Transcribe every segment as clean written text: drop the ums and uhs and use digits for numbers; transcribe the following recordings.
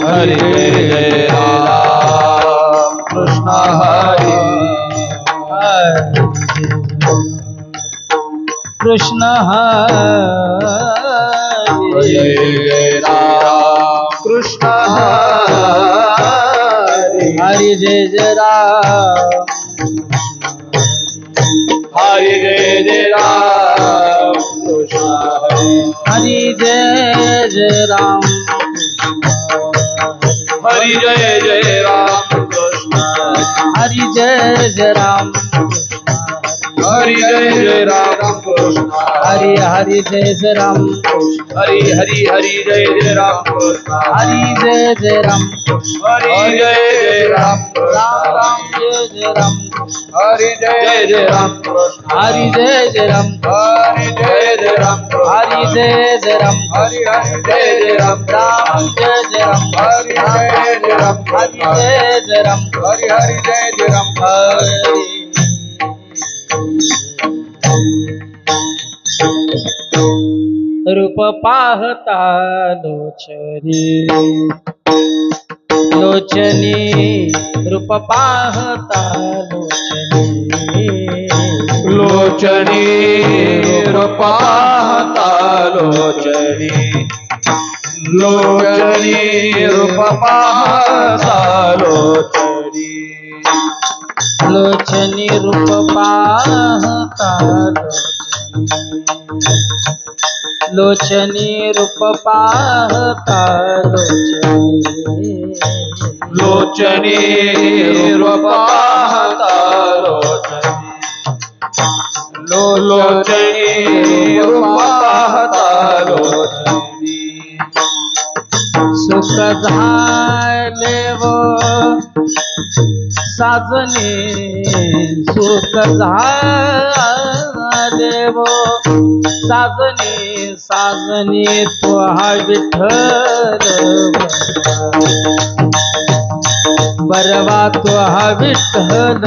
हरे जय राम कृष्ण हरे कृष्ण हरे जय राम कृष्ण हरे हरि जय जय राम हरे जय राम कृष्ण हरि जय जय राम हरि जय राम कृष्ण हरि जय जय राम हरि जय राम कृष्ण हरि हरि जय जय राम हरि हरि जय राम कृष्ण हरि जय जय राम हरि जय राम राम राम जय जय राम हरि जय राम कृष्ण हरि जय जय राम हरि जय राम हरि जय जय राम हरि जय राम राम जय जय राम हरि जय राम हरि जय जय राम हरि जय राम हरि रूप पाहता लोचनी लोचनी रूप पाहता लोचनी लोचनी रूप पाहता लोचनी लोचनी रूप पाहता लोचनी लोचनी रूप पाहता लोचनी रूप पाहता लोचनी रूप पाहता लोचनी लोचनी रूप पाहता लोचनी सुख झाले वो साजने सुख झाले वो साजने साजने तो हा विठ्ठल बरवा तो हा विठ्ठल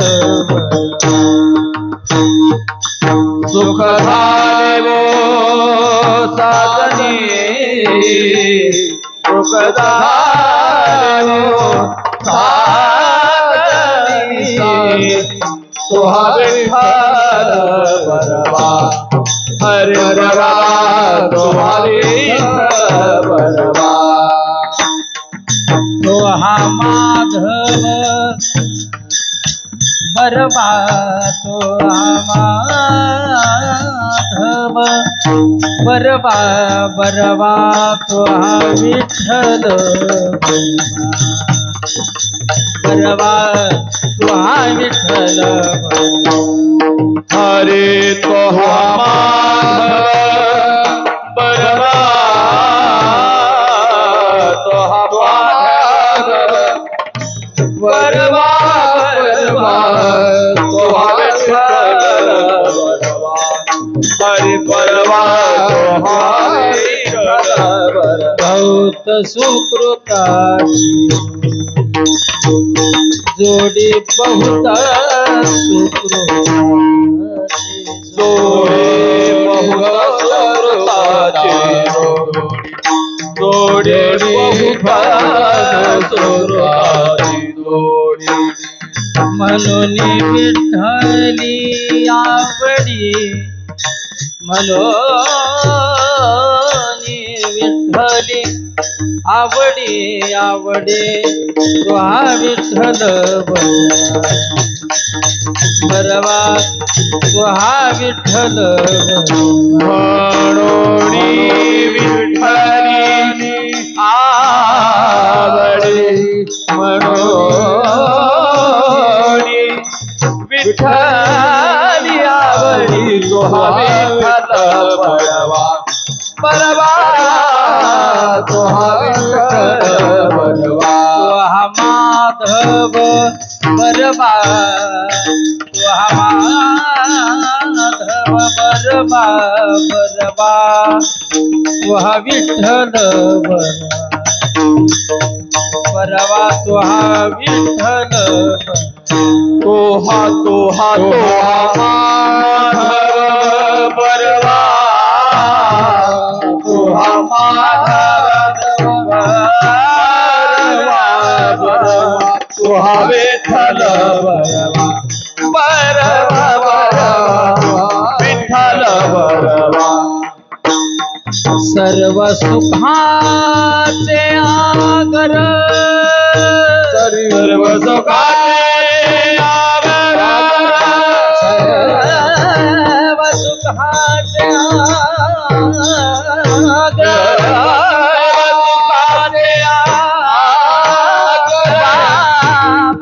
सुख झाले वो साजनी सुख झाले वो साजनी तुहा विठ्ठल बरवा हरे बरवा तुहा विठ्ठल बरवा तो हा माधव बरवा तो हा माधव बरवा बरवा तो हा विठ्ठल बरवा तो हा विठ्ठल हरे तुहा माधव बरवा तुहा माधव बरवा बरवा तुहा विठ्ठल बरवा हरे बरवा तुहा विठ्ठल बरवा बहुत सुकृताची जोडी बहुत सुकृताची जोडे बहुत सुरताचे जोडे बहुत सुरताची जोडी म्हणून विठ्ठली आवडी म्हणून विठ्ठली आवडी आवडे तुहा विठ्ठल बरवा तुहा विठ्ठल म्हणून विठ्ठली आवडे म्हणून विठ्ठली आवडी तुहा विठ्ठल बरवा बरवा तुहा विठ्ठल बरवा तुहा माधव बरवा तुहा माधव बरवा बरवा तुहा विठ्ठल बरवा तुहा विठ्ठल तोहा तोहा तोहा माधव सर्व सुखाचे आगर सर्व सुखाचे आगर सर्व सुखाचे आगर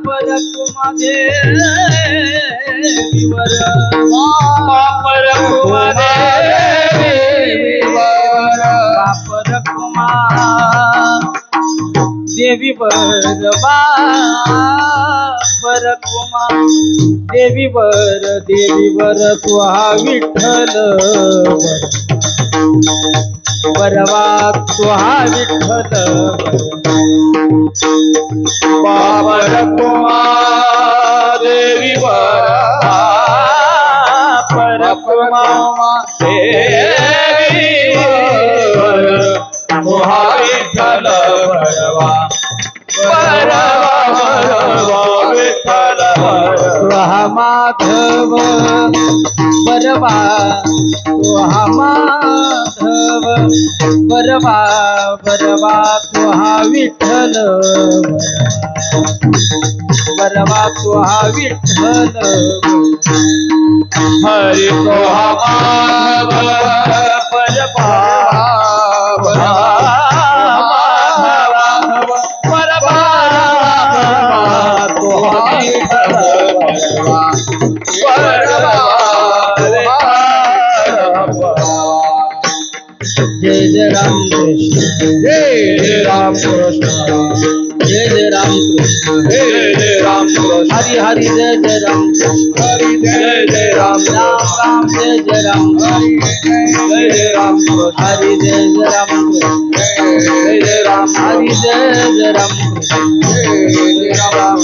परकुमा देवीवर परकुमा देवीवर परकुमा देवीवर परकुमा देवीवर देवीवर तू हा विठ्ठल बरवा तू हा विठ्ठल परकुमा देवीवर परकुमा देवीवर तू हा विठ्ठल बरवा विठ्ठल तू हा माधव बरवा तू हा माधव बरवा बरवा तू हा विठ्ठल बरवा तू हा विठ्ठल हरि तो माधव बरवा जय जय राम कृष्ण जय राम कृष्ण जय जय राम कृष्ण जय राम कृष्ण हरि हरि जय जय राम कृष्ण हरि जय राम राम राम जय जय राम हरि जय राम कृष्ण हरि जय जय राम कृष्ण जय राम हरि जय जय राम कृष्ण जय राम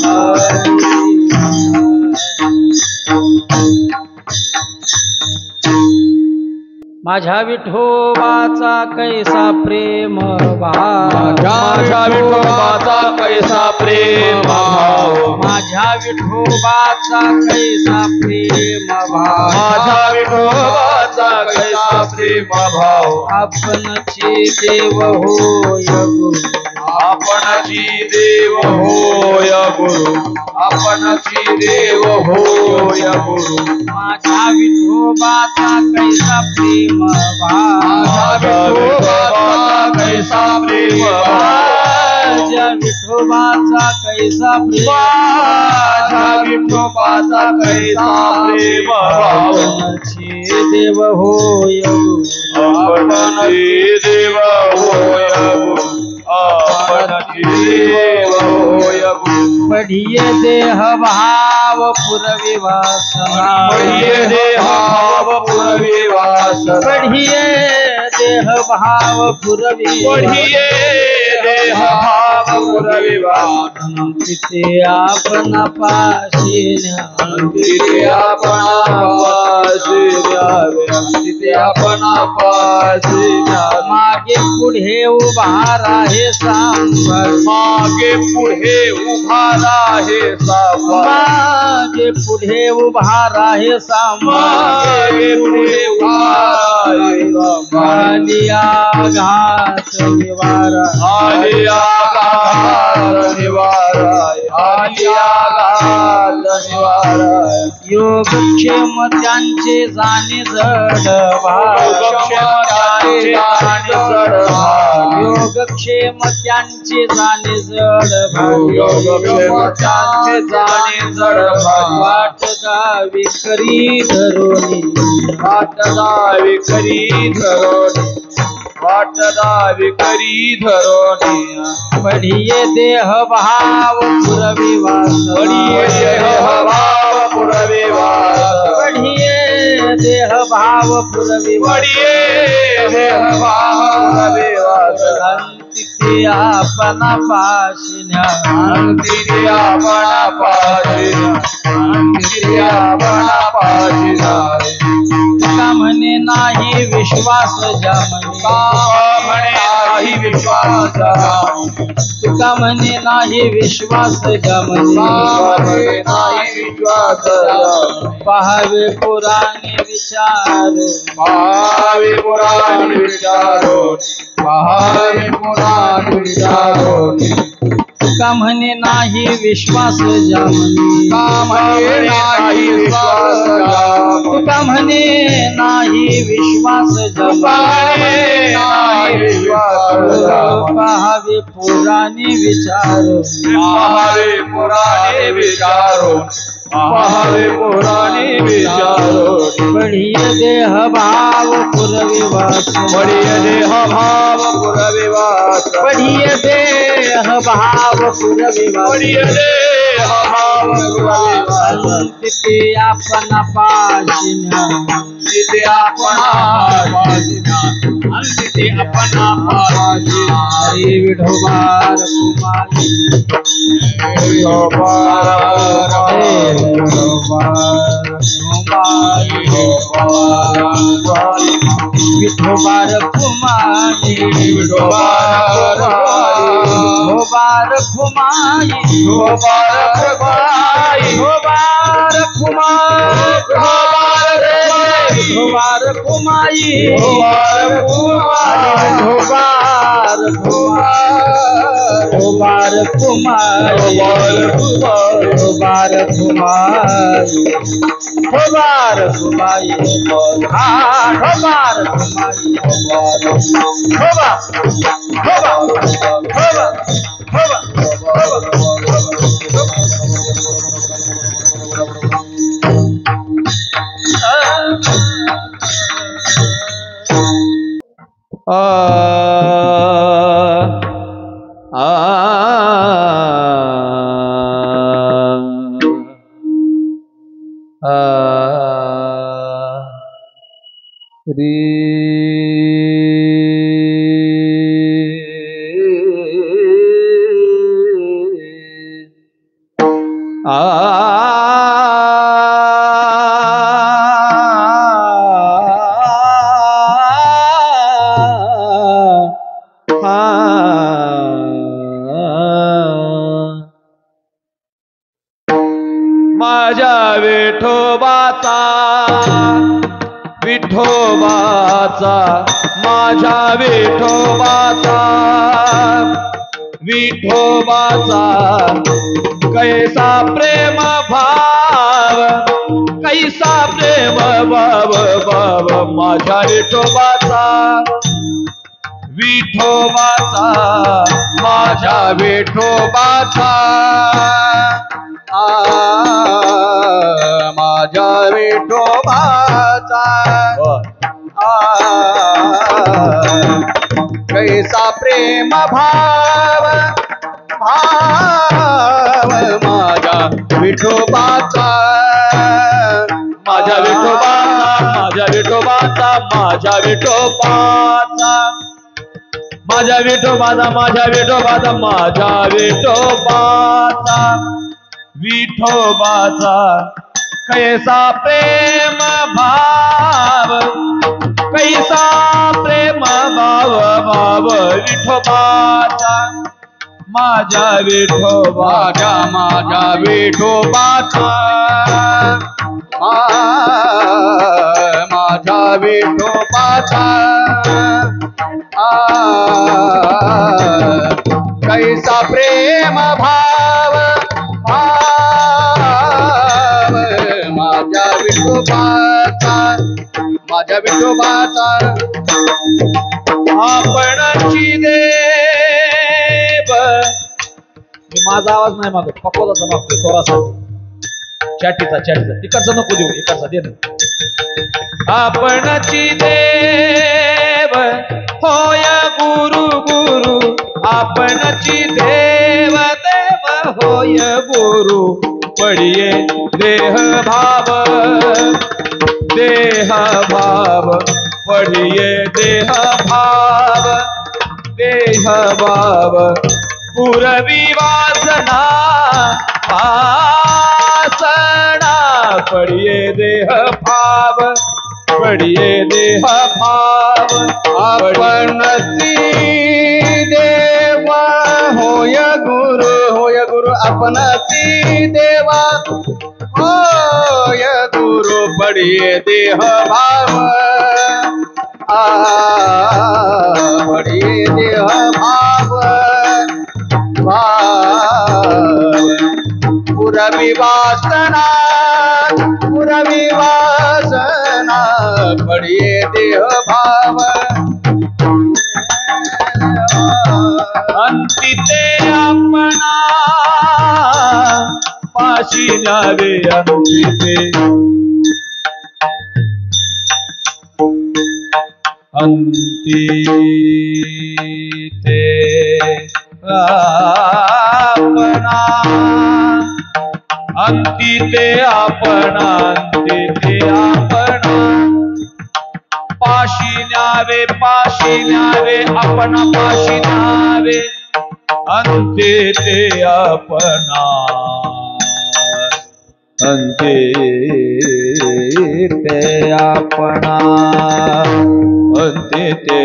माझ्या विठोबाचा कैसा प्रेम माझ्या विठोबाचा कैसा प्रेम भाव माझ्या विठोबाचा कैसा प्रेम माझ्या विठोबाचा कैसा प्रेम भाव आपणची देव होय गुरु आपणची देव होय गुरु आपणची देव होय गुरु माझ्या विठोबाचा कैसा प्रेम माझ्या विठोबाचा कैसा प्रेम माझ्या विठोबाचा कैसा प्रेम माझ्या विठोबाचा कैसा प्रेम आपणची देव होय गुरु आपणची देव होय गुरु आपणची देव होय गुरु पढिये देह भाव पुरवी वासना पढिये देह भाव पुरवी वासना पढिये देह भाव पुरवी पढिये देह भाव पुरवी वासना तिथे आपण पाशी तिथे आपण पाशी द्यावे तिथे आपण पाशी द्यावे मागे पुढे उभा राहे सांभाळ मागे पुढे उभा राहे सांभाळ मागे पुढे उभा राहे सांभाळ मागे पुढे उभा राहे सांभाळ आलिया घात निवारा आलिया घात निवारा आलिया घात निवारा योगक्षेम त्यांचे जाणे जड योगक्षेम त्यांचे जाणे जड वाट गावी करी धरोनी वाट दावी करी धरोणी वाट दावी करी धरोणी पढिये देह भाव पुरवी वास पढिये देह भाव पुरवी वास पढिये देह भाव पुरवी पढिये देह भाव पुरवी वास तिथे आपण पाशिन्या तिथे आपण पाशिना तिथे आपण पाशिना का म्हणे नाही विश्वास ज्या म्हणे का म्हणे नाही विश्वास तुका म्हणे नाही विश्वास जमणे नाही विश्वास पहावे पुराणे विचार पहावे पुराण विचारून पहावे पुराण विचारून तुका म्हणे नाही विश्वास जमणे नाही विश्वास तुका म्हणे नाही विश्वास जमणे नाही विश्वास पहावे पुराणे विचार पहावे पुराणे विचारून पहावे पुराणे विचारून बढ़िय देह भाव पुरविवास बढ़िय देह भाव पुरविवास बढ़िय देह भाव पुरविवास बढ़िय देह भाव पुरविवास तिथे आपण पाशिन्या तिथे आपणा पाशिना तिथे आपणा पाशिना हरी विठोबार कुमारी विठोबार कुमारी विठोबार कुमारी विठोबार कुमारी माझ्या विठोबाचा विठोबाचा माझ्या विठोबाचा विठोबाचा कैसा प्रेम भाव कैसा प्रेम भाव भाव माझ्या विठोबाचा विठोबाचा माझ्या विठोबाचा माझ्या विठोबाचा कैसा प्रेम भाव भाव माझ्या विठोबाचा माझ्या विठोबाचा माझ्या विठोबाचा माझ्या विठोबाचा माझ्या विठोबाचा माझ्या विठोबाचा माझ्या विठोबाचा विठोबाचा कैसा प्रेम भाव कैसा प्रेम भाव भाव विठोबाचा माझ्या विठोबाचा माझ्या विठोबाचा माझ्या विठोबाचा कैसा प्रेम भाव भाव माझ्या विठोबाचा माझ्या विठोबाचा आपणची देव मी माझा आवाज नाही मागत पक्कोदाचा मागतोय स्वरासाठी चॅटीचा तिकडचा नको देऊ इकडचा दे ना आपणची देव होय गुरु गुरु आपणची देव देव होय गुरु पडिये देह भाव पडिये देह भाव पुरवी वासना वासना पडिये देह भाव पडिये देह भाव आपणची होय गुरु आपणती देवा होय गुरु पडिये देह भाव पडिये देह भाव पुरवी वासना पडिये देह भाव अंतिते आपणा पाशी न्यावे अंतिते आपणा अंतिते आपणा पाशी न्यावे आपणा पाशी न्यावे अंते ते आपणा अंते ते आपणा अंते ते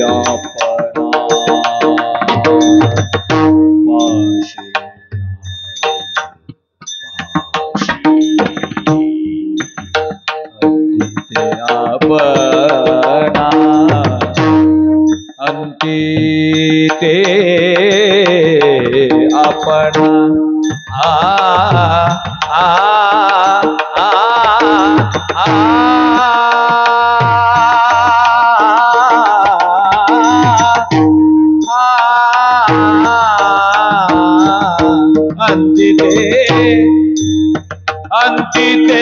आपणा अंतिते आपणा अंतिते अंतिते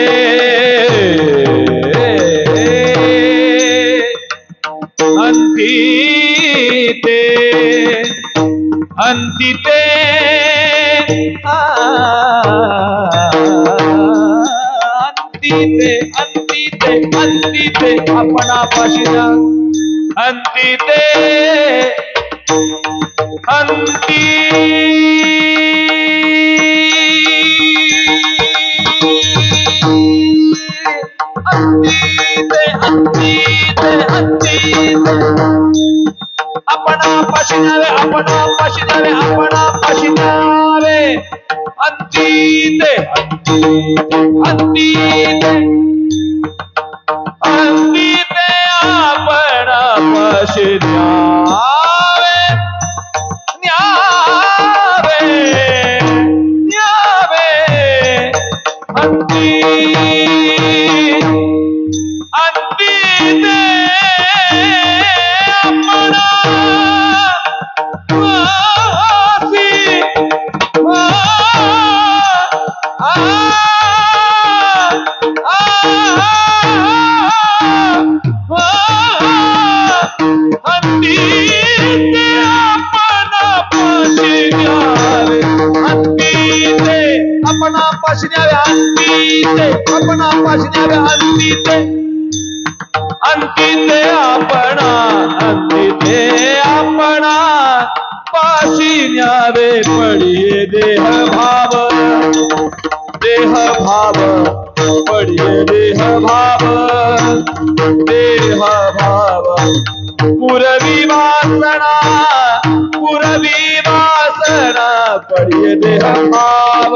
अंतिते अंतिते अंतिते अंतिते अंतिते आपणा पाशी अंतिते अंति अंतिते अंतिते अंतिते आपणा पाशी न्यावे आपणा पाशी न्यावे आपणा पाशी न्यावे अंतिते अंतिते अंतिते आपणा पाशी न्यावे न्यावे न्यावे अंतिते आपणा आपणा पाशी न्यावे अंतिते आपणा पाशी न्यावे अंतिते अंतिते आपणा पाशी न्यावे पडिये देह भाव पडिये देह भाव पुरवी वासना पडिये देह भाव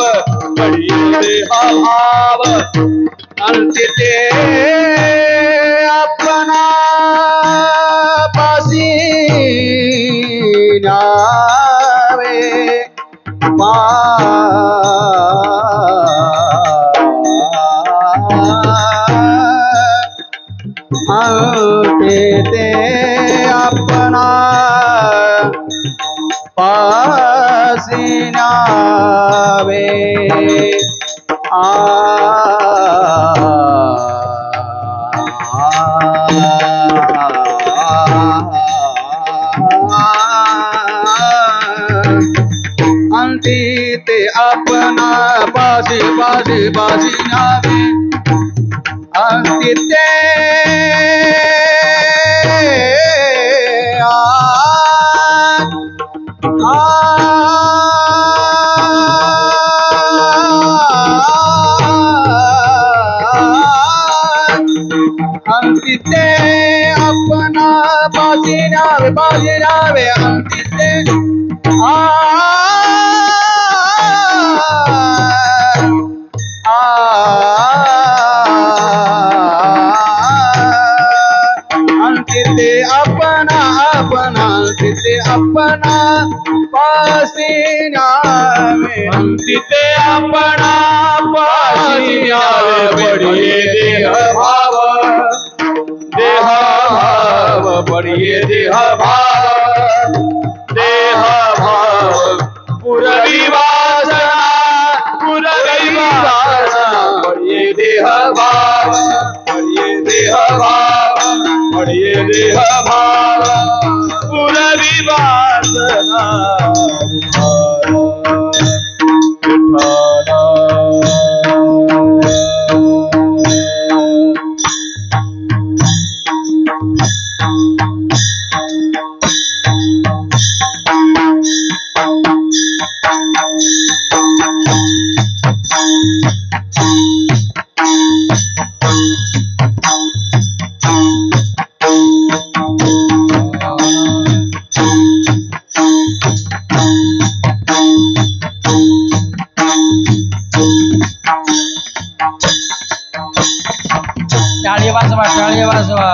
अंतिते आपणा पाशी न्यावे अंतिते आपणा पाशी न्यावे अंतिते आपणा पाशी न्यावे अंतिते अंतिते अपना पाशी न्यावे अंतिते अंतिते अपना अंतिते अपना पाशी न्यावे अंतिते अपना पाशी न्यावे बढ़िए देह भाव बढ़िए देह भाव पुरवी वासना बढ़िए देह भाव बढ़िए देह भाव पुरवी वासना टाळी वाजवा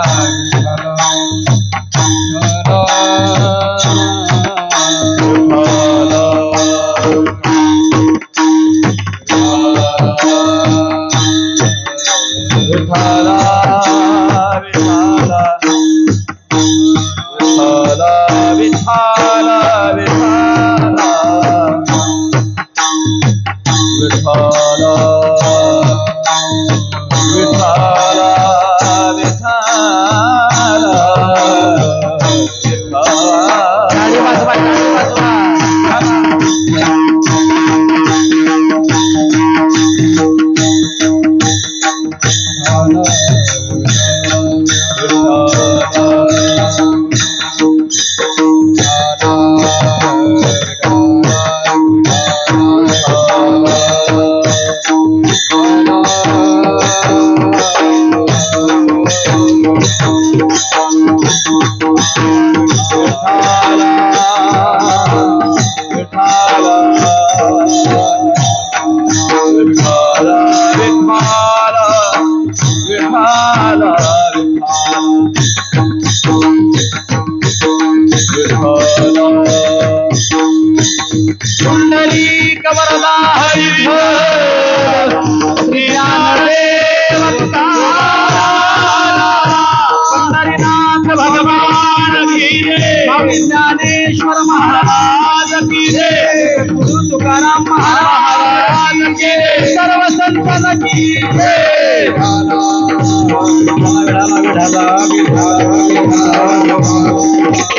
ज्ञानेश्वर महाराज की जय, गुरु तुकाराम महाराज की जय, सर्व संतन की जय।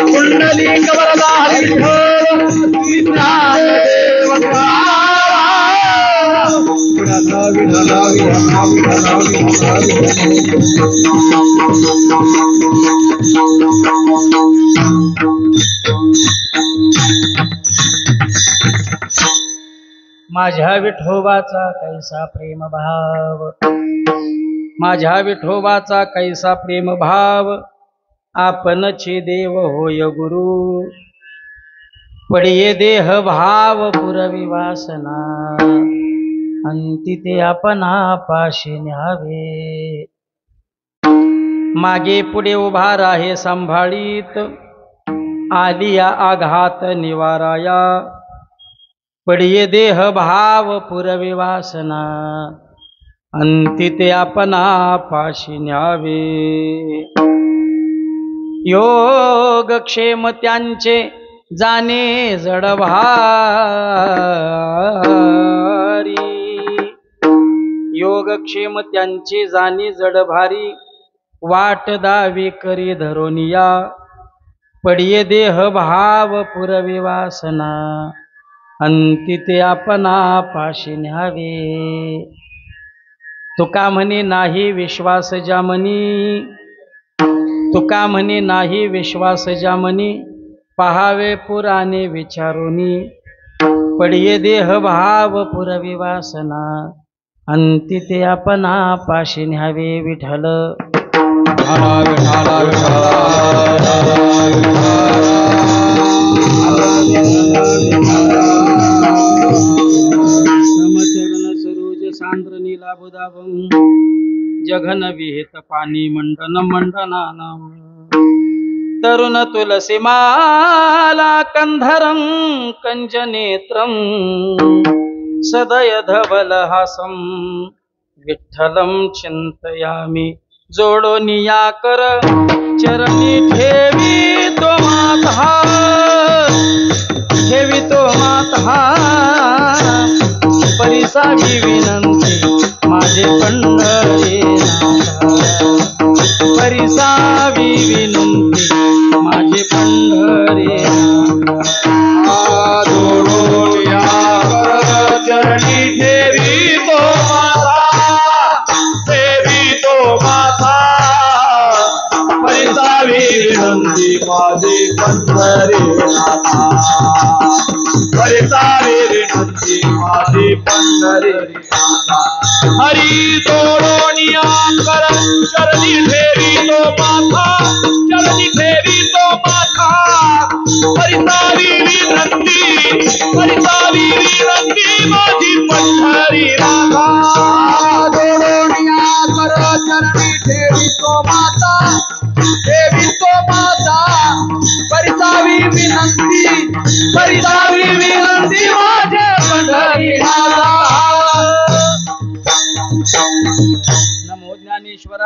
कुंडली कवरदा माझ्या विठोबाचा कैसा प्रेम भाव, माझ्या विठोबाचा कैसा प्रेम भाव, आपणची देव होय गुरु, पडिये देह भाव पुरवी वासना, अंती ते आपणा पाशी न्यावे। मागे पुढे उभा राहे सांभाळीत, आलिया आघात निवाराया, पडिये देह भाव पुरवी वासना, अंती ते आपणा पाशी न्यावे। योग क्षेम त्यांचे जाणे जड भारी, योग क्षेम त्यांचे जाणे जड भारी, वाट दावी करी धरोनिया, पडिये देह भाव पुरवी वासना, अंती ते आपणा पाशी न्यावे। तुका म्हणे नाही विश्वास जामनी, तुका म्हणे नाही विश्वास जामनी, पहावे पुराणे विचारुनी, पडिये देह भाव पुरवी वासना, अंती ते आपणा पाशी न्यावे। विठ्ठल समचरण सरोज सांद्र नीलाबुदाभं जघन विहित पाणी मंडन मंडनानाम तरुण तुलसी माला कंधरं कंजनेत्रं सदय धवलहासं विठ्ठलं चिंतयामि जोडो नियाकर चरणी ठेवी तो माता परिसावी विनंती माझे पंढरीनाथा परिसावी विनंती माझे पंढरीनाथा चरणी ठेवी तो माता परिसावी विनंती माझे पंढरीनाथा परिसावी विनंती माझे पंढरीनाथा हरी तोडोनिया कर चरणी ठेवी तो माता चरणी ठेवी तो माता परिसावी विनंती माझी पंढरीनाथा तोडोनिया कर चरणी ठेवी तो माता परिसावी विनंती माझे पंढरीनाथा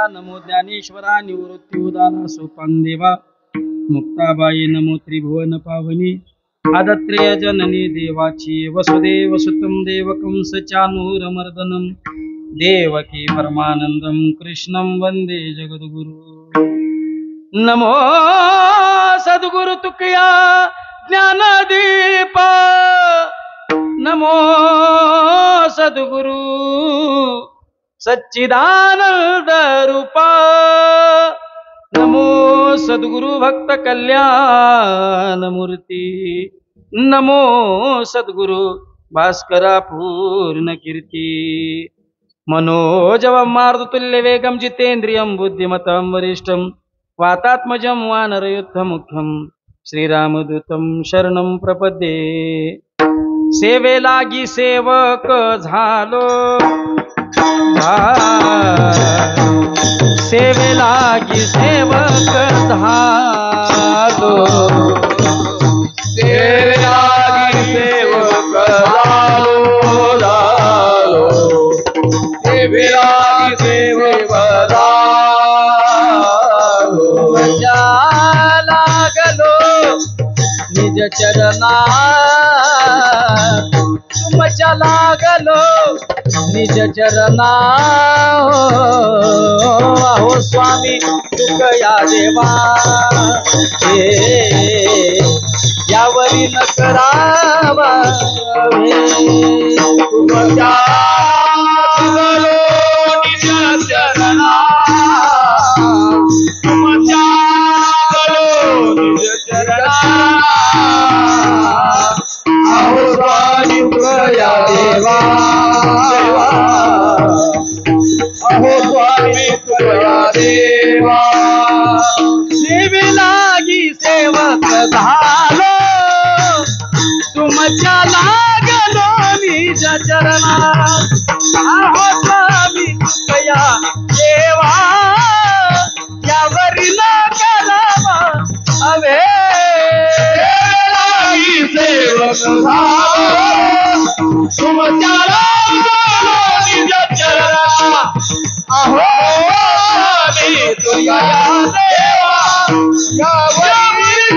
नमो ज्ञानेश्वरा निवृत्ती उदाना सोपान देवा मुक्ताबाई नमो त्रिभुवन पावनी आदत्रेय जननी देवाची वसुदेव सुतं देवकं सचानूरमर्दनं देवकी परमानंदं कृष्णं वंदे जगद्गुरु नमो सद्गुरु तुकया ज्ञानदीप नमो सद्गुरु सच्चिदानंद रूपा नमो सद्गुरु भक्त कल्याण मूर्ती नमो सद्गुरु भास्करा पूर्ण कीर्ती मनोजवं मारुततुल्य वेगं जितेन्द्रियं बुद्धिमतां वरिष्ठं वातात्मजं वानरयुद्धमुख्यं श्रीरामदूतं शरणं प्रपद्ये सेवेलागी सेवक झालो सेवेलागी सेवक झालो सेवेलागी सेवक झालो सेवेलागी सेवक झालो लागलो निज चरणा तुमच्या लागलो निज चरणा अहो स्वामी तुकया देवा यावरी न करावा तुमच्या लागलो निज चरणा तुमच्या लागलो निज चरणा अहो स्वामी तुकया देवा अहो स्वामी तुकया देवा सेवेलागी सेवक झालो तुमच्या लागलो निज चरणा अहो स्वामी तुकया देवा यावरी न करावा अवे सेवक झालो तुमच्या लागलो निज चरणा अहो स्वामी तुकया देवा यावरी न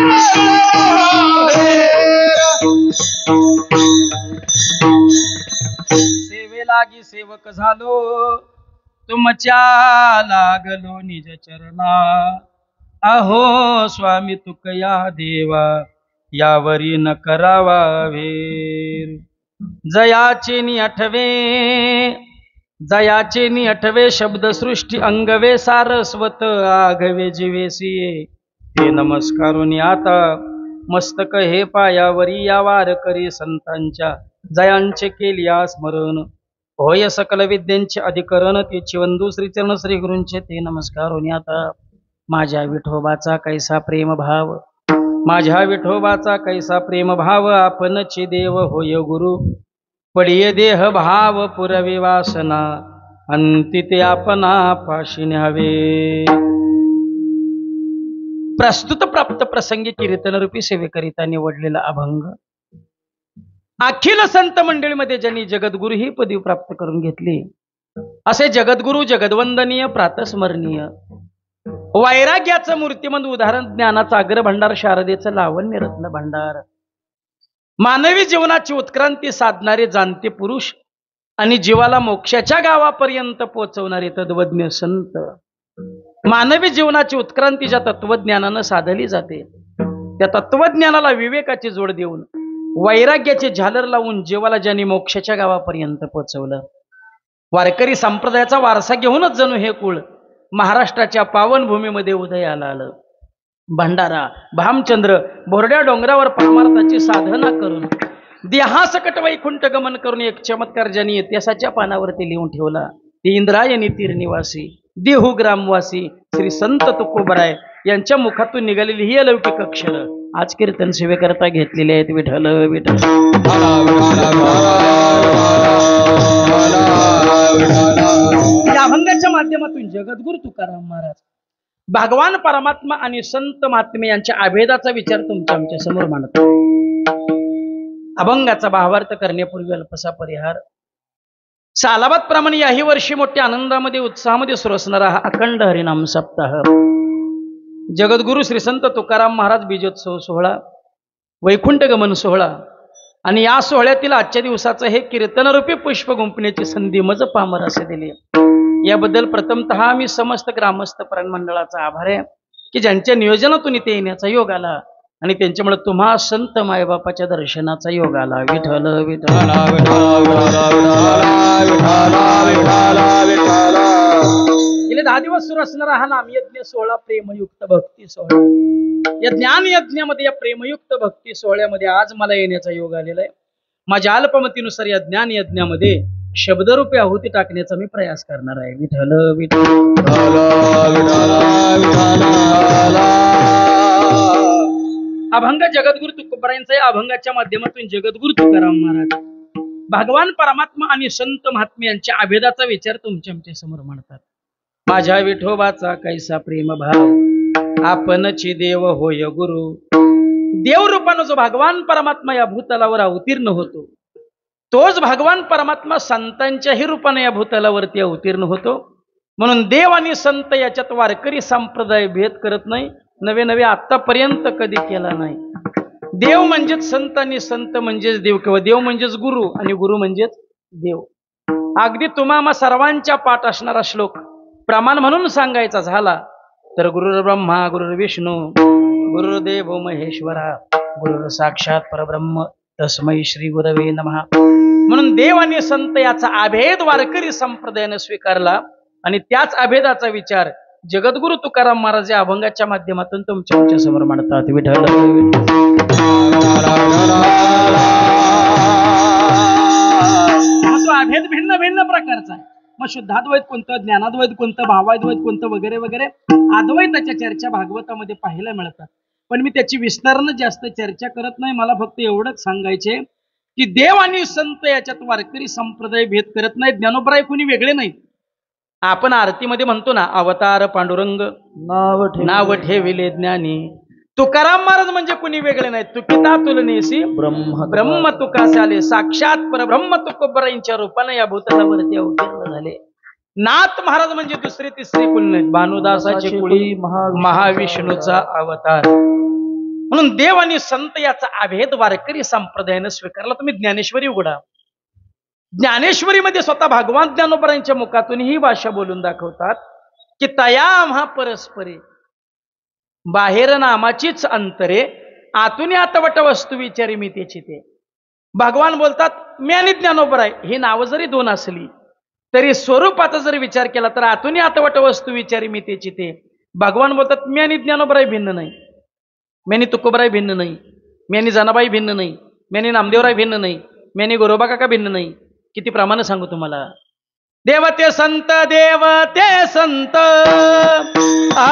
सेवेलागी सेवक झालो तुमच्या लागलो निज चरणा अहो स्वामी तुकया देवा यावरी न करावा वेर जयाचे नि आठवे शब्दसृष्टी अंगवे सारस्वत आघवे जीवेसिये ते नमस्कारोनी आता मस्तक हे पायावरी या वार करी संतांच्या जयांचे केलिया स्मरण होय सकल विद्यांचे अधिकरण ते चिवंदू श्रीचरण श्री गुरूंचे ते नमस्कारोनी आता माझ्या विठोबाचा कैसा प्रेम भाव, माझ्या विठोबाचा कैसा प्रेम भाव, आपणची देव होय गुरु, पडिये देह भाव पुरवी वासना, अंती ते आपणा पाशी न्यावे. प्रस्तुत प्राप्त प्रसंगी कीर्तनरूपी सेवेकरिता निवडलेला अभंग अखिल संत मंडळीमध्ये ज्यांनी जगद्गुरु ही पदवी प्राप्त करून घेतली असे जगद्गुरु जगद्वंदनीय प्रातस्मरणीय वैराग्याचं मूर्तिमंत उदाहरण ज्ञानाचं अग्रभंडार शारदेचं लावण्य रत्न भंडार मानवी जीवनाची उत्क्रांती साधणारे जाणते पुरुष आणि जीवाला मोक्षाच्या गावापर्यंत पोहोचवणारे तत्वज्ञ संत. मानवी जीवनाची उत्क्रांती ज्या तत्वज्ञानानं साधली जाते त्या तत्वज्ञानाला विवेकाची जोड देऊन वैराग्याचे झालर लावून जीवाला ज्यांनी मोक्षाच्या गावापर्यंत पोहोचवलं. वारकरी संप्रदायाचा वारसा घेऊनच जणू हे कुळ महाराष्ट्राच्या पावनभूमीमध्ये उदयाला आलं. भंडारा भामचंद्र बोरड्या डोंगरावर परमार्थाची साधना करून देहासकट वैकुंठ गमन करून एक चमत्कार ज्यांनी इतिहासाच्या पानावरती लिहून ठेवला ते इंद्रायणी तीरनिवासी देहू ग्रामवासी श्री संत तुकोबराय यांच्या मुखातून निघालेली ही अलौकिक अक्षर आज कीर्तन सेवेकरता घेतलेले आहेत. विठ्ठल विठ्ठल. या अभंगाच्या माध्यमातून जगद्गुरु तुकाराम महाराज भगवान परमात्मा आणि संत महात्मे यांच्या अभेदाचा विचार तुमच्या आमच्या समोर मांडतात. अभंगाचा भावार्थ करण्यापूर्वी अल्पसा परिहार. सालाबाद प्रमाणे याही वर्षी मोठ्या आनंदामध्ये उत्साहामध्ये सुरू असणारा हा अखंड हरिनाम सप्ताह जगद्गुरु श्री संत तुकाराम महाराज बीजोत्सव सोहळा वैकुंठ गमन सोहळा आणि या सोहळ्यातील आजच्या दिवसाचं हे कीर्तनरूपी पुष्प गुंफण्याची संधी मज पामर असे दिले. याबद्दल प्रथमतः आम्ही समस्त ग्रामस्थ मंडळाचा आभार आहे की ज्यांच्या नियोजनातून इथे येण्याचा योग आला आणि त्यांच्यामुळे तुम्हा संत मायबापाच्या दर्शनाचा योग आला. विठ्ठल विठ्ठल. गेले 10 दिवस सुरू असणारा हा नामयज्ञ सोहळा प्रेमयुक्त भक्ती सोहळा. या ज्ञान यज्ञामध्ये या प्रेमयुक्त भक्ती सोहळ्यामध्ये आज मला येण्याचा योग आलेला आहे. माझ्या अल्पमतीनुसार या ज्ञान यज्ञामध्ये शब्दरूपी आहुती टाकण्याचा मी प्रयास करणार आहे. विठ्ठल विठ्ठल. अभंग जगद्गुरु तुकोबरायांचा या अभंगाच्या माध्यमातून जगद्गुरु तुकाराम महाराज भगवान परमात्मा आणि संत महात्मे यांच्या अभेदाचा विचार तुमच्या आमच्या समोर मांडतात. माझ्या विठोबाचा कैसा प्रेम भाव, आपणची देव होय गुरु. देव रूपानं जो भगवान परमात्मा या भूतलावर अवतीर्ण होतो तोच भगवान परमात्मा संतांच्याही रूपाने या भूतलावरती अवतीर्ण होतो. म्हणून देव आणि संत याच्यात वारकरी संप्रदाय भेद करत नाही. नवे नवे आतापर्यंत कधी केला नाही. देव म्हणजेच संत आणि संत म्हणजेच देव किंवा देव म्हणजेच गुरु आणि गुरु म्हणजेच देव. अगदी तुम्हा सर्वांच्या पाठ असणारा श्लोक प्रमाण म्हणून सांगायचा झाला तर गुरुर् ब्रह्मा गुरुर् विष्णू गुरुर्देव महेश्वरा गुरुर् साक्षात परब्रह्म तस्मै श्री गुरवे नमः. म्हणून देव आणि संत याचा अभेद वारकरी संप्रदायाने स्वीकारला आणि त्याच अभेदाचा विचार जगद्गुरु तुकाराम महाराज या अभंगाच्या माध्यमातून तुमच्या समोर मांडतात. विठ्ठल. तो अभेद भिन्न भिन्न प्रकारचा आहे. मग शुद्धाद्वैत कोणतं, ज्ञानाद्वैत कोणतं, भावाद्वैत कोणतं वगैरे वगैरे अद्वैताच्या चर्चा भागवतामध्ये पाहायला मिळतात. पण मी त्याची विस्तारानं जास्त चर्चा करत नाही. मला फक्त एवढंच सांगायचे की देव आणि संत याच्यात वारकरी संप्रदाय भेद करत नाहीत. ज्ञानोबराय कोणी वेगळे नाहीत. आपण आरतीमध्ये म्हणतो ना अवतार पांडुरंग नाव ठेविले ज्ञानी. तुकाराम महाराज म्हणजे कुणी वेगळे नाहीत. तुकिता तुलनेसी ब्रह्म तुकासे आले. साक्षात परब्रह्म तुकोबरायांच्या रूपाने या भूतलावरती अवतीर्ण झाले. नाथ महाराज म्हणजे दुसरे तिसरे कुणी नाहीत. भानुदासाची कुळी महाविष्णूचा अवतार. म्हणून देव आणि संत याचा अभेद वारकरी संप्रदायाने स्वीकारला. तुम्ही ज्ञानेश्वरी उघडा. ज्ञानेश्वरीमध्ये स्वतः भगवान ज्ञानोबरायांच्या मुखातून ही भाषा बोलून दाखवतात की तया महापरस्परे बाहेर नामाचीच अंतरे आतून आतवट वस्तू विचारी मी त्याची ते. भगवान बोलतात मी आणि ज्ञानोबराय ही नावं जरी दोन असली तरी स्वरूपाचा जर विचार केला तर आतून आतवट वस्तू विचारी मी त्याची ते. भगवान बोलतात मी आणि ज्ञानोबराय भिन्न नाही, मी आणि तुकोबराय भिन्न नाही, मी आणि जनाबाई भिन्न नाही, मी आणि नामदेवराय भिन्न नाही, मी आणि गोरोबा काका भिन्न नाही. किती प्रमाणे सांगू तुम्हाला. देवते संत देवते संत आ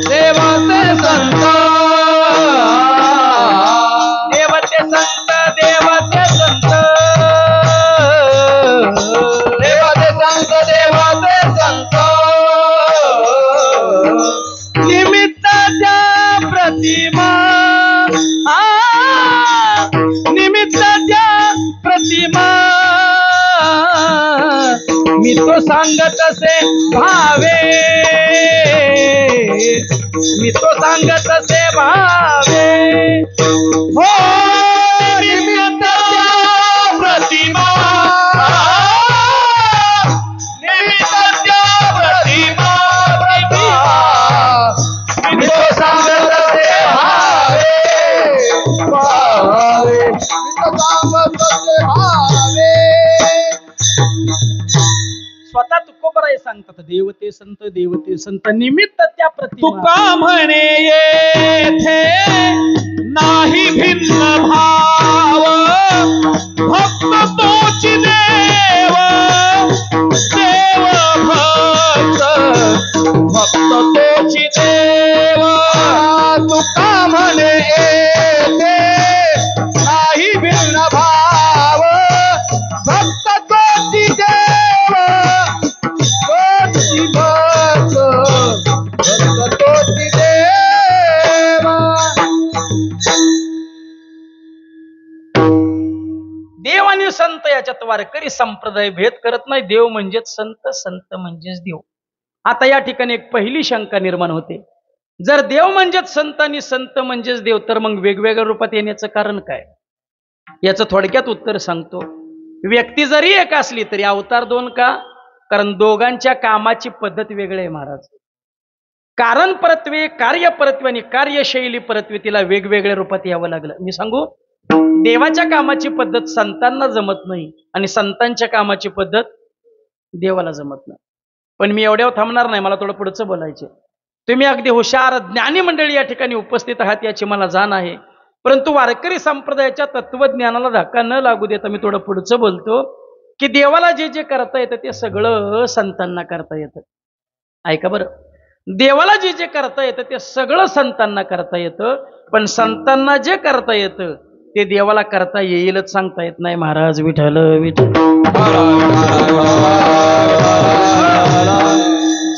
देवते संत देवते संत देवते संत देवते संत देवते संत निमित्ताच्या प्रतिमा निमित्ताच्या प्रतिमा मी तो सांगत असे भावे मी तो सांगत असे भावे हो निमित्ताच्या प्रतिमा निमित्ताच्या प्रतिमा मी तो सांगत असे भावे भावे मी तो सांगत असे भावे स्वतः तुकोबराय सांगतात देवते संत निमित्त त्या प्रतिमा तुका म्हणे येथे नाही भिन्न भाव भक्त तोची देव देव भक्त तोची देव तुका म्हणे येथे नाही भिन्न भाव भक्त तोची देव तोची भक्त भक्त तोची देव देव आणि संत याच्यात वारकरी संप्रदाय भेद करत नाही. देव म्हणजेच संत, संत म्हणजेच देव. आता या ठिकाणी एक पहिली शंका निर्माण होते. जर देव म्हणजेच संत आणि संत म्हणजेच देव तर मग वेगवेगळ्या रूपात येण्याचं कारण काय? याचं थोडक्यात उत्तर सांगतो. व्यक्ती जरी एक असली तरी अवतार दोन का? कारण दोघांच्या कामाची पद्धत वेगळी आहे महाराज. कारण परत्वे, कार्य परत्वे आणि कार्यशैली परत्वे तिला वेगवेगळ्या रूपात यावं लागलं. मी सांगू, देवाच्या कामाची पद्धत संतांना जमत नाही आणि संतांच्या कामाची पद्धत देवाला जमत नाही. पण मी एवढ्यावर थांबणार नाही, मला थोडं पुढचं बोलायचे. तुम्ही अगदी हुशार ज्ञानी मंडळी या ठिकाणी उपस्थित आहात याची मला जाण आहे. परंतु वारकरी संप्रदायाच्या तत्वज्ञानाला धक्का न लागू देता मी थोडं पुढचं बोलतो की देवाला जे जे करता येतं ते सगळं संतांना करता येतं. ऐका बरं, देवाला जे जे करता येतं ते सगळं संतांना करता येतं, पण संतांना जे करता येतं ते देवाला करता येईलच सांगता येत नाही. महाराज विठ्ठल विठ्ठल.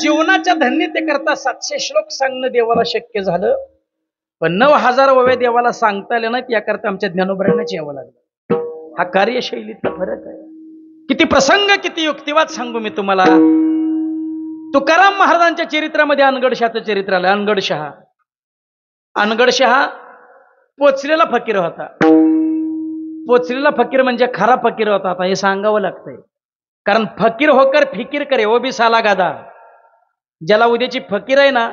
जीवनाच्या धन्यते करता 700 श्लोक सांगणं देवाला शक्य झालं, पण 9000 ओव्या देवाला सांगता आल्या नाहीत. याकरता आमच्या ज्ञानोबरांनाच यावं लागलं. हा कार्यशैलीतला फरक आहे. किती प्रसंग, किती युक्तिवाद सांगू मी तुम्हाला. तुकाराम महाराजांच्या चरित्रामध्ये अनगडशहाचं चरित्र आलं. अनगडशहा पोचलेला फकीर होता. पोचलेला फकीर म्हणजे खरा फकीर होता. आता हे सांगावं लागतंय, कारण फकीर होकर फिकीर करे ओ बी साला गादा. ज्याला उद्याची फकीर आहे ना,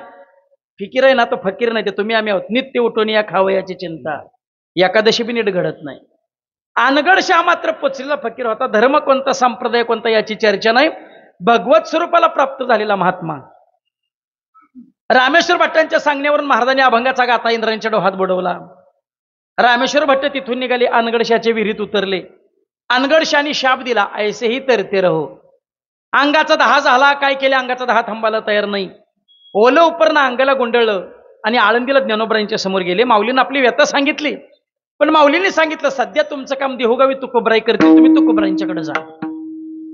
फिकीर आहे ना, तो फकीर नाही, ते तुम्ही आम्ही आहोत. नित्य उठून या खावयाची चिंता, एकादशी बी नीट घडत नाही. अनगडशहा मात्र पोचलेला फकीर होता. धर्म कोणता, संप्रदाय कोणता याची चर्चा नाही. भगवत स्वरूपाला प्राप्त झालेला महात्मा. रामेश्वर भट्टांच्या सांगण्यावरून महाराजांनी अभंगाचा गाथा इंद्रांच्या डोहात बुडवला. रामेश्वर भट्ट तिथून निघाले, अनगडशाच्या विहिरीत उतरले. अनगडशाने शाप दिला, ऐसेही तरते रहो. अंगाचा 10 झाला, काय केले, अंगाचा 10 थांबायला तयार नाही. ओलं उपरणं अंगाला गुंडळलं आणि आळंदीला ज्ञानोबरांच्या समोर गेले. माऊलीनं आपली व्यथा सांगितली, पण माऊलींनी सांगितलं सध्या तुमचं काम देहुगावी तुकोबराई करतील, तुम्ही तुकोबरांच्याकडे जा.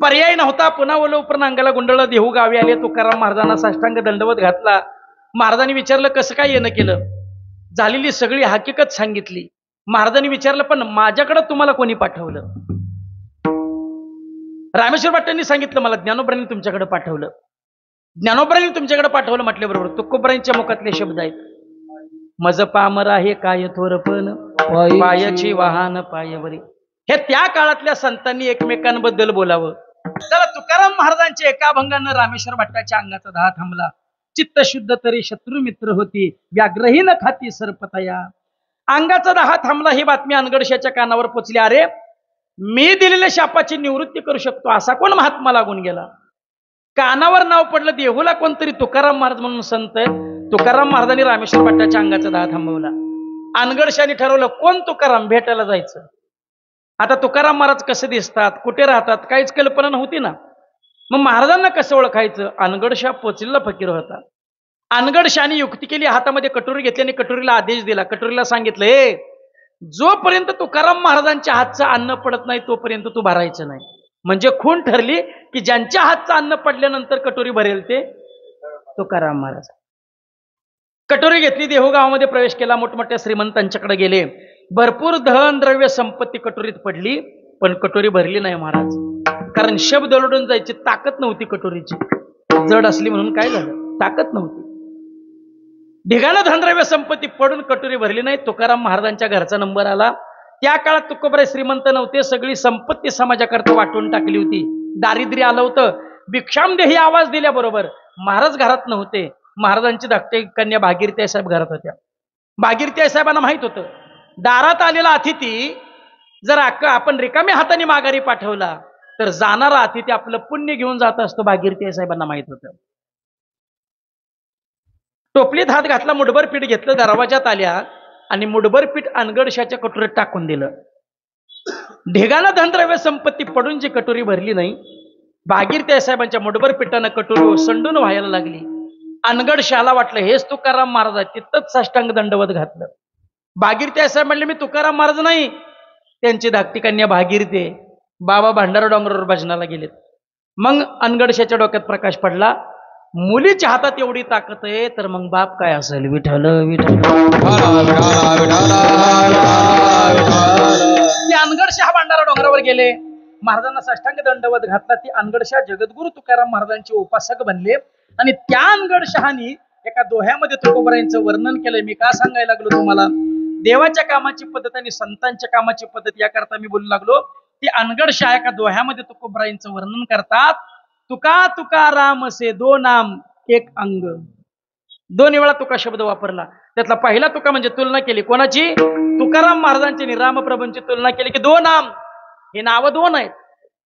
पर्याय नव्हता. पुन्हा ओलं उपरणं अंगाला गुंडळलं, देहुगावी आले. तुकाराम महाराजांना साष्टांग दंडवत घातला. महाराजांनी विचारलं कसं काय येणं केलं. झालेली सगळी हकीकत सांगितली. महाराजांनी विचारलं पण माझ्याकडे तुम्हाला कोणी पाठवलं. रामेश्वर भट्टांनी सांगितलं मला ज्ञानोबरांनी तुमच्याकडे पाठवलं. ज्ञानोबरांनी तुमच्याकडे पाठवलं म्हटल्याबरोबर तुकोबरांच्या मुखातले शब्द आहेत, मज पामर आहे काय थोरपण पायाची वाहन पायवरी. हे त्या काळातल्या संतांनी एकमेकांबद्दल बोलावं. त्याला तुकाराम महाराजांच्या एका अभंगानं रामेश्वर भट्टाच्या अंगाचा 10 थांबला. चित्त शुद्ध तरी शत्रू मित्र होती, व्याघ्रही न खाती सर्पतया. अंगाचा 10 थांबला ही बातमी अनगडशाच्या कानावर पोचली. अरे मी दिलेल्या शापाची निवृत्ती करू शकतो असा कोण महात्मा लागून गेला. कानावर नाव पडलं, देहूला कोणतरी तुकाराम महाराज म्हणून संत आहेत. तुकाराम महाराजांनी रामेश्वर भट्टाच्या अंगाचा 10 थांबवला. अनगडशाने ठरवलं कोण तुकाराम, भेटायला जायचं. आता तुकाराम महाराज कसे दिसतात, कुठे राहतात, काहीच कल्पना नव्हती ना. मग महाराजांना कसं ओळखायचं? अनगडशा पोचलेला फकीर होता. अनगडशाने युक्ती केली, हातामध्ये कटोरी घेतली आणि कटोरीला आदेश दिला. कटोरीला सांगितलं, हे जोपर्यंत तुकाराम महाराजांच्या हातचं अन्न पडत नाही तोपर्यंत तू भरायचं नाही. म्हणजे खून ठरली की ज्यांच्या हातचं अन्न पडल्यानंतर कटोरी भरेल ते तुकाराम महाराज. कटोरी घेतली, देहूगावामध्ये प्रवेश केला, मोठमोठ्या श्रीमंतांच्याकडे गेले. भरपूर धन द्रव्य संपत्ती कटोरीत पडली, पण कटोरी भरली नाही महाराज. कारण शब्द ओरडून जायची ताकद नव्हती कटोरीची. जड असली म्हणून काय झालं? ताकद नव्हती. ढिगाला धनद्रव्य संपत्ती पडून कटोरी भरली नाही. तुकाराम महाराजांच्या घरचा नंबर आला. त्या काळात तुकोबराय श्रीमंत नव्हते, सगळी संपत्ती समाजाकरता वाटून टाकली होती. दारिद्र्य आलं होतं. भिक्षामदेही आवाज दिल्याबरोबर महाराज घरात नव्हते. महाराजांची धाकटी कन्या भागीरथी साहेब घरात होत्या. भागीरथी साहेबांना माहित होतं, दारात आलेला अतिथी जर आपण रिकाम्या हाताने माघारी पाठवला तर जाणारा अतिथी आपलं पुण्य घेऊन जात असतो. भागीरथी साहेबांना माहित होतं. टोपलीत हात घातला, मुठभर पीठ घेतलं, दरवाजात आल्या आणि मुठभर पीठ अनगडशाच्या कटोरीत टाकून दिलं. ढेगाला धनद्रव्य संपत्ती पडून जी कटोरी भरली नाही, भागीरथी साहेबांच्या मुठभर पिठानं कटोरी ओसंडून व्हायला लागली. अनगडशाला वाटलं हेच तुकाराम महाराज आहेत. तिथंच साष्टांग दंडवत घातलं. भागीरथी साहेब म्हणले, मी तुकाराम महाराज नाही. त्यांची धाकटी कन्या भागीरथी बाबा भांडारा डोंगरावर भजनाला गेलेत. मग अनगडशाच्या डोक्यात प्रकाश पडला, मुलीच्या हातात एवढी ताकद आहे तर मग बाप काय असेल? विठ्ठल विठ्ठल. ते अनगडशा भांडारा डोंगरावर गेले, महाराजांना साष्टांग दंडवत घातला. ती अनगडशा जगद्गुरु तुकाराम महाराजांचे उपासक बनले. आणि त्या अनगडशहानी एका दोह्यामध्ये तुकोबरायांचं वर्णन केलंय. मी का सांगायला लागलो तुम्हाला? देवाच्या कामाची पद्धत आणि संतांच्या कामाची पद्धत याकरता मी बोलू लागलो. ती अनगडशा एका दोह्यामध्ये तुकोबरायांचं वर्णन करतात. तुका तुकाराम से दो नाम एक अंग. दोन वेळा तुका शब्द वापरला. त्यातला पहिला तुका म्हणजे तुलना केली कोणाची? तुकाराम महाराजांची आणि रामप्रभूंची तुलना केली की दोन नाम, हे नावं दोन आहेत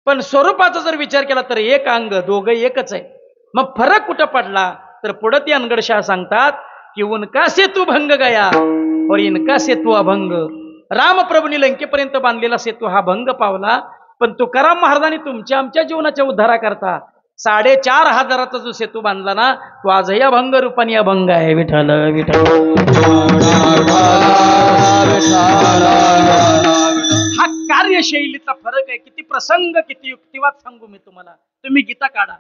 पण स्वरूपाचा जर विचार केला तर एक अंग, दोघं एकच आहे. मग फरक कुठं पडला? तर पुढे ती अनगडशाह सांगतात की उनका सेतू भंग गया और इनका सेतू अभंग. रामप्रभूंनी लंकेपर्यंत बांधलेला सेतू हा भंग पावला, पण तुकाराम महाराजांनी तुमच्या आमच्या जीवनाच्या उद्धाराकरता 4,500 जो सेतू बांधला ना, तो आजही अभंग रूपाने अभंग आहे. विठ्ठल विठ्ठल. हा कार्यशैलीचा फरक आहे. किती प्रसंग, किती युक्तिवाद सांगू मी तुम्हाला. तुम्ही गीता काढा.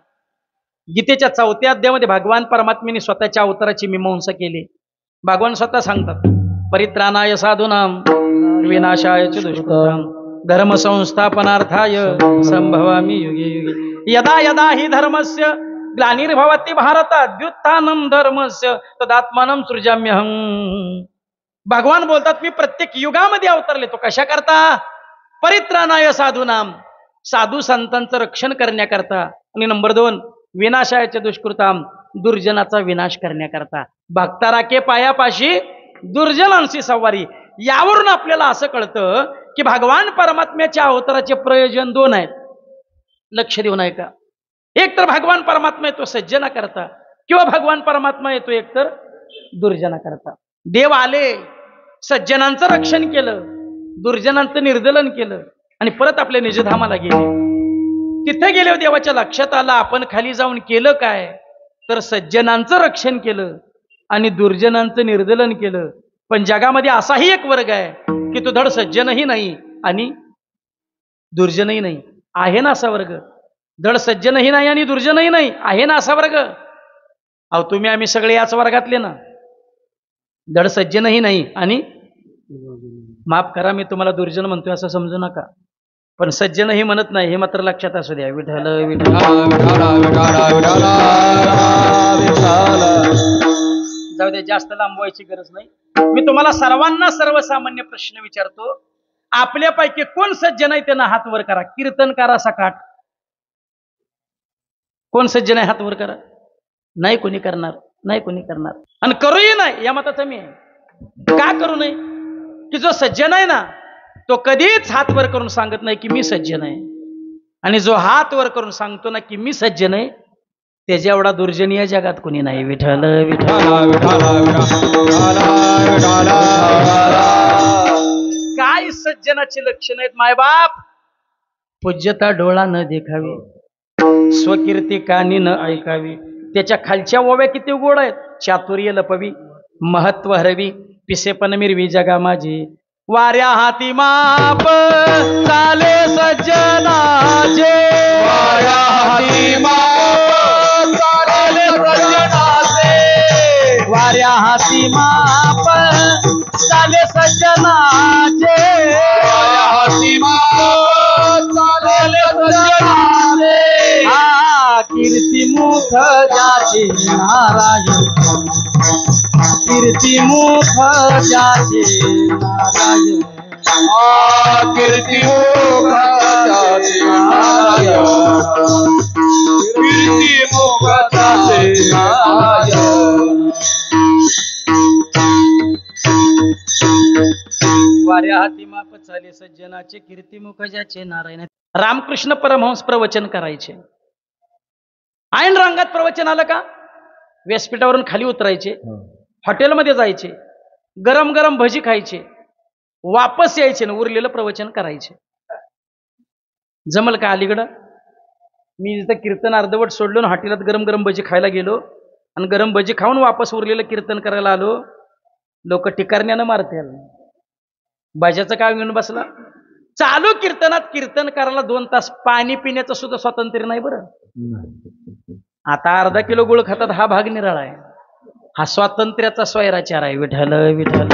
गीतेच्या 4थ्या अध्यायामध्ये भगवान परमात्म्याने स्वतःच्या अवताराची मीमांसा केली. भगवान स्वतः सांगतात, परित्राणाय साधूनां विनाशाय च दुष्कृतां धर्म संस्थापनार्थाय संभवामि युगे युगे. यदा यदा हि धर्मस्य ग्लानिर्भवति भारत अद्युत्थानं धर्मस्य तदात्मानं सृजाम्यहं. भगवान बोलतात, मी प्रत्येक युगामध्ये अवतरले. तो कशा करता? परित्राणाय साधूनां, साधू संतांचं रक्षण करण्याकरता. आणि नंबर 2, विनाशायच्या दुष्कृताम, दुर्जनाचा विनाश करण्याकरता. भक्ताराके पायापाशी दुर्जनांशी संवारी. यावरून आपल्याला असं कळतं की भगवान परमात्म्याच्या अवताराचे प्रयोजन 2 आहेत. लक्ष देऊन ऐका. एक तर भगवान परमात्मा येतो सज्जना करता, किंवा भगवान परमात्मा येतो एक तर दुर्जना करता. देव आले, सज्जनांचं रक्षण केलं, दुर्जनांचं निर्दलन केलं आणि परत आपल्या निजधामाला गेले. तिथे गेल्यावर देवाच्या लक्षात आलं आपण खाली जाऊन केलं काय? तर सज्जनांचं रक्षण केलं आणि दुर्जनांचं निर्दलन केलं. पण जगामध्ये असाही एक वर्ग आहे की तो धड सज्जनही नाही आणि दुर्जनही नाही. आहे ना असा वर्ग? धड सज्जनही नाही आणि दुर्जनही नाही. आहे ना असा वर्ग? अहो तुम्ही आम्ही सगळे याच वर्गातले ना. धड सज्जनही नाही आणि माफ करा मी तुम्हाला दुर्जन म्हणतोय असं समजू नका, पण सज्जनही म्हणत नाही हे मात्र लक्षात असू द्या. विठ्ठल विठ्ठल. जाऊ द्या, जास्त लांबवायची गरज नाही. मी तुम्हाला सर्वांना सर्वसामान्य प्रश्न विचारतो. आपल्यापैकी कोण सज्जन आहे त्यांना हात वर करा. कीर्तन करा सकाट. कोण सज्जन आहे हात वर करा. नाही कोणी करणार, नाही कोणी करणार आणि करूही नाही या मताचा मी आहे. का करू नये? की जो सज्जन आहे ना तो कधीच हात वर करून सांगत नाही की मी सज्जन आहे, आणि जो हात वर करून सांगतो ना की मी सज्जन आहे त्याच्या एवढा दुर्जन या जगात कोणी नाही. विठ्ठल विठ्ठल. काय सज्जनाची लक्षण आहेत मायबाप. पूज्यता डोळा न देखावी, स्वकीर्ती कानी न ऐकावी. त्याच्या खालच्या ओव्या किती गोड आहेत. चातुर्य लपवी, महत्व हरवी, पिसेपण मिरवी जगा माझी. वाऱ्या हाती माप चाले सज्जनाचे, वाऱ्या हाती माप चाले सज्जनाचे, वाऱ्या हाती माप चाले सज्जनाचे, वाऱ्या हाती माप चाले सज्जनाचे. कीर्तिमुख ज्याचे नारायण, कीर्तिमुख ज्याचे नारायण, कीर्तिमुखाचे नारायण, कीर्तिमुखाचे नारायण. वाऱ्या हाती माप चाले सज्जनाचे, कीर्तिमुख ज्याचे नारायण. रामकृष्ण परमहंस प्रवचन करायचे. ऐन रंगात प्रवचन आलं का व्यासपीठावरून खाली उतरायचे, हॉटेलमध्ये जायचे, गरम गरम भजी खायचे, वापस यायचे ना उरलेलं प्रवचन करायचे. जमल का अलीकडं? मी इथं कीर्तन अर्धवट सोडलो आणि हॉटेलात गरम गरम भजी खायला गेलो आणि गरम भजी खाऊन वापस उरलेलं कीर्तन करायला आलो. लोक टिकारण्यानं मारते. भाज्याचं काय घेऊन बसला. चालू कीर्तनात कीर्तन करायला 2 तास पाणी पिण्याचं सुद्धा स्वातंत्र्य नाही बरं. आता अर्धा किलो गुळ खातात हा भाग निराळा आहे. हा स्वातंत्र्याचा स्वैराचार आहे. विठ्ठल विठ्ठल.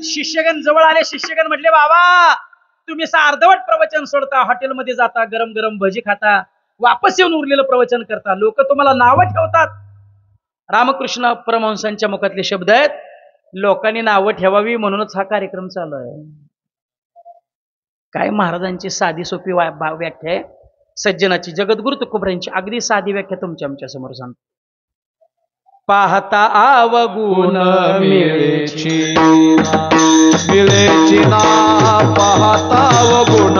शिष्यगण जवळ आले. शिष्यगण म्हटले बाबा तुम्ही अर्धवट प्रवचन सोडता, हॉटेलमध्ये जाता, गरम गरम भजी खाता, वापस येऊन उरलेलं प्रवचन करता, लोक तुम्हाला नावं ठेवतात. रामकृष्ण परमहंसांच्या मुखातले शब्द आहेत, लोकांनी नावं ठेवावी म्हणूनच हा कार्यक्रम चालू आहे. काय महाराजांची साधी सोपी व्याख्या आहे सज्जनाची. जगद्गुरु तुकोबरायांची अगदी साधी व्याख्या तुमच्या आमच्या समोर सांगतो. पाहता अवगुण मिळेची मिळेची ना, पाहता अवगुण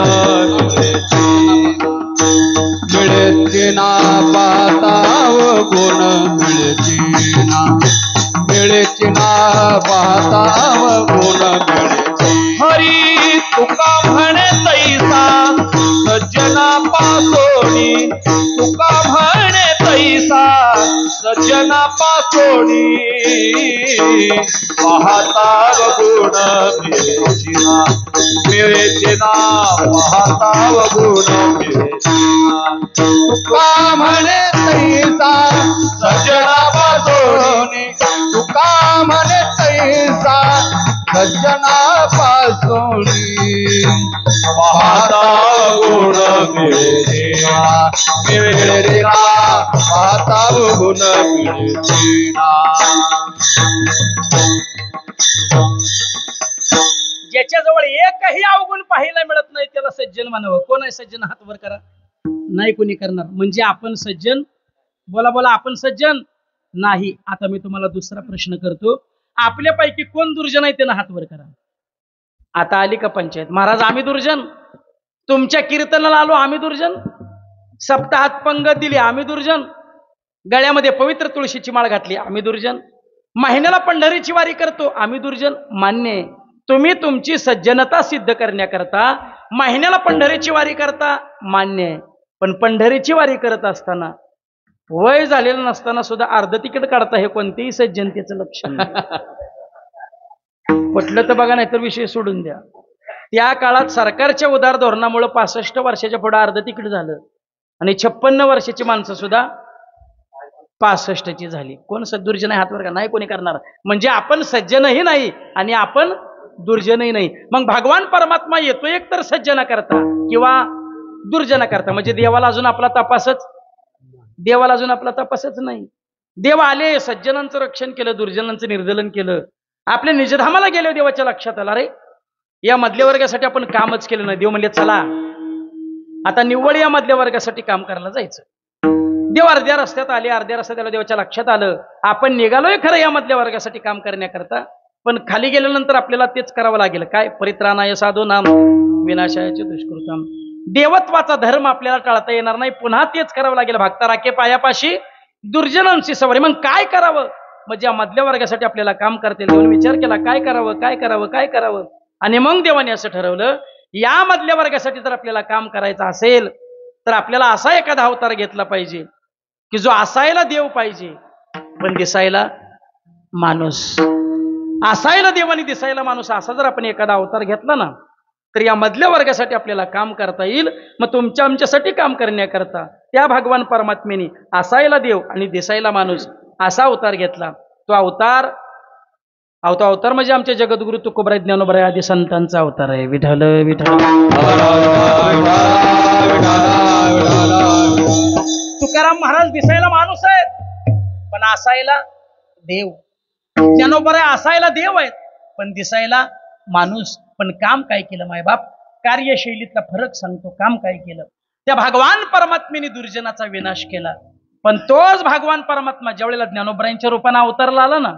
मिळेची ना, पाहता अवगुण मिळेची ना, मिळेची ना, पाहता अवगुण मिळेची. हरी तुका म्हणे तैसा सज्जना पासोनी, तुका म्हणे तैसा सज्जना पासोनी, पाहता गुण मिळेची ना, मिळेची ना, पाहता गुण मिळेची ना. तुका म्हणे तैसा सज्जना पासोनी, तुका म्हणे तैसा सज्जना पासोनी, पाहता गुण मिळेची ना, मिळेची ना, पाहता गुण मिळेची ना. ज्याच्याजवळ एकही अवगुण पाहायला मिळत नाही त्याला सज्जन म्हणावं. कोण आहे सज्जन? हात वर करा. नाही कोणी करणार. म्हणजे आपण सज्जन? बोला बोला, आपण सज्जन नाही. आता मी तुम्हाला दुसरा प्रश्न करतो. आपल्यापैकी कोण दुर्जन आहे त्यानं हात वर करा. आता आली का पंचायत? महाराज आम्ही दुर्जन, तुमच्या कीर्तनाला आलो आम्ही दुर्जन, सप्ताहात पंगत दिली आम्ही दुर्जन, गळ्यामध्ये पवित्र तुळशीची माळ घातली आम्ही दुर्जन, महिन्याला पंढरीची वारी करतो आम्ही दुर्जन. मान्य आहे. तुम्ही तुमची सज्जनता सिद्ध करण्याकरता महिन्याला पंढरीची वारी करता, मान्य आहे. पण पंढरीची वारी करत असताना वय झालेलं नसताना सुद्धा अर्ध तिकीट काढता हे कोणतेही सज्जनतेचं लक्षण पटलं तर बघा, नाही तर विषय सोडून द्या. त्या काळात सरकारच्या उदार धोरणामुळे 65 वर्षाच्या पुढे अर्ध तिकीट झालं आणि 56 वर्षाची माणसं सुद्धा 65ची झाली. कोण दुर्जन आहे? हातवर का? नाही कोणी करणार. म्हणजे आपण सज्जनही नाही आणि आपण दुर्जनही नाही. मग भगवान परमात्मा येतो एक तर सज्जना करता किंवा दुर्जना करता. म्हणजे देवाला अजून आपला तपासच नाही. देव आले, सज्जनांचं रक्षण केलं, दुर्जनांचं निर्दलन केलं. आपल्या निजधामाला गेले, देवाच्या लक्षात आला रे या मधल्या वर्गासाठी आपण कामच केलं नाही. देव म्हणले चला आता निव्वळ या मधल्या वर्गासाठी काम करायला जायचं. देव अर्ध्या रस्त्यात आले, अर्ध्या रस्त्यात आलं, देवाच्या लक्षात आलं आपण निघालोय खरं या मधल्या वर्गासाठी काम करण्याकरता, पण खाली गेल्यानंतर आपल्याला तेच करावं लागेल. काय? परित्राणाय साधूनाम विनाशायाचे दुष्कृताम. देवत्वाचा धर्म आपल्याला टाळता येणार नाही, पुन्हा तेच करावं लागेल. भक्ता राखे पायापाशी दुर्जनांची सवारी. मग काय करावं? म्हणजे या मधल्या वर्गासाठी आपल्याला काम करता येईल. देवाने विचार केला काय करावं काय करावं काय करावं, आणि मग देवाने असं ठरवलं, या मधल्या वर्गासाठी जर आपल्याला काम करायचं असेल तर आपल्याला असा एखादा अवतार घेतला पाहिजे की जो असायला देव पाहिजे पण दिसायला माणूस. असायला देव आणि दिसायला माणूस असा जर आपण एखादा अवतार घेतला ना तर या मधल्या वर्गासाठी आपल्याला काम करता येईल. मग तुमच्या आमच्यासाठी काम करण्याकरता त्या भगवान परमात्म्याने असायला देव आणि दिसायला माणूस असा अवतार घेतला. तो अवतार म्हणजे आमचे जगद्गुरु तुकोबराय ज्ञानोबराय आदी संतांचा अवतार आहे. विठ्ठल विठ्ठल. तुकाराम महाराज दिसायला माणूस आहेत पण असायला देव. ज्ञानोबराय असायला देव आहेत पण दिसायला माणूस. पण काम काय केलं मायबाप, कार्यशैलीतला फरक सांगतो. काम काय केलं, त्या भगवान परमात्म्याने दुर्जनाचा विनाश केला. पण तोच भगवान परमात्मा ज्या वेळेला ज्ञानोबरायांच्या रूपाने अवतारला आला ना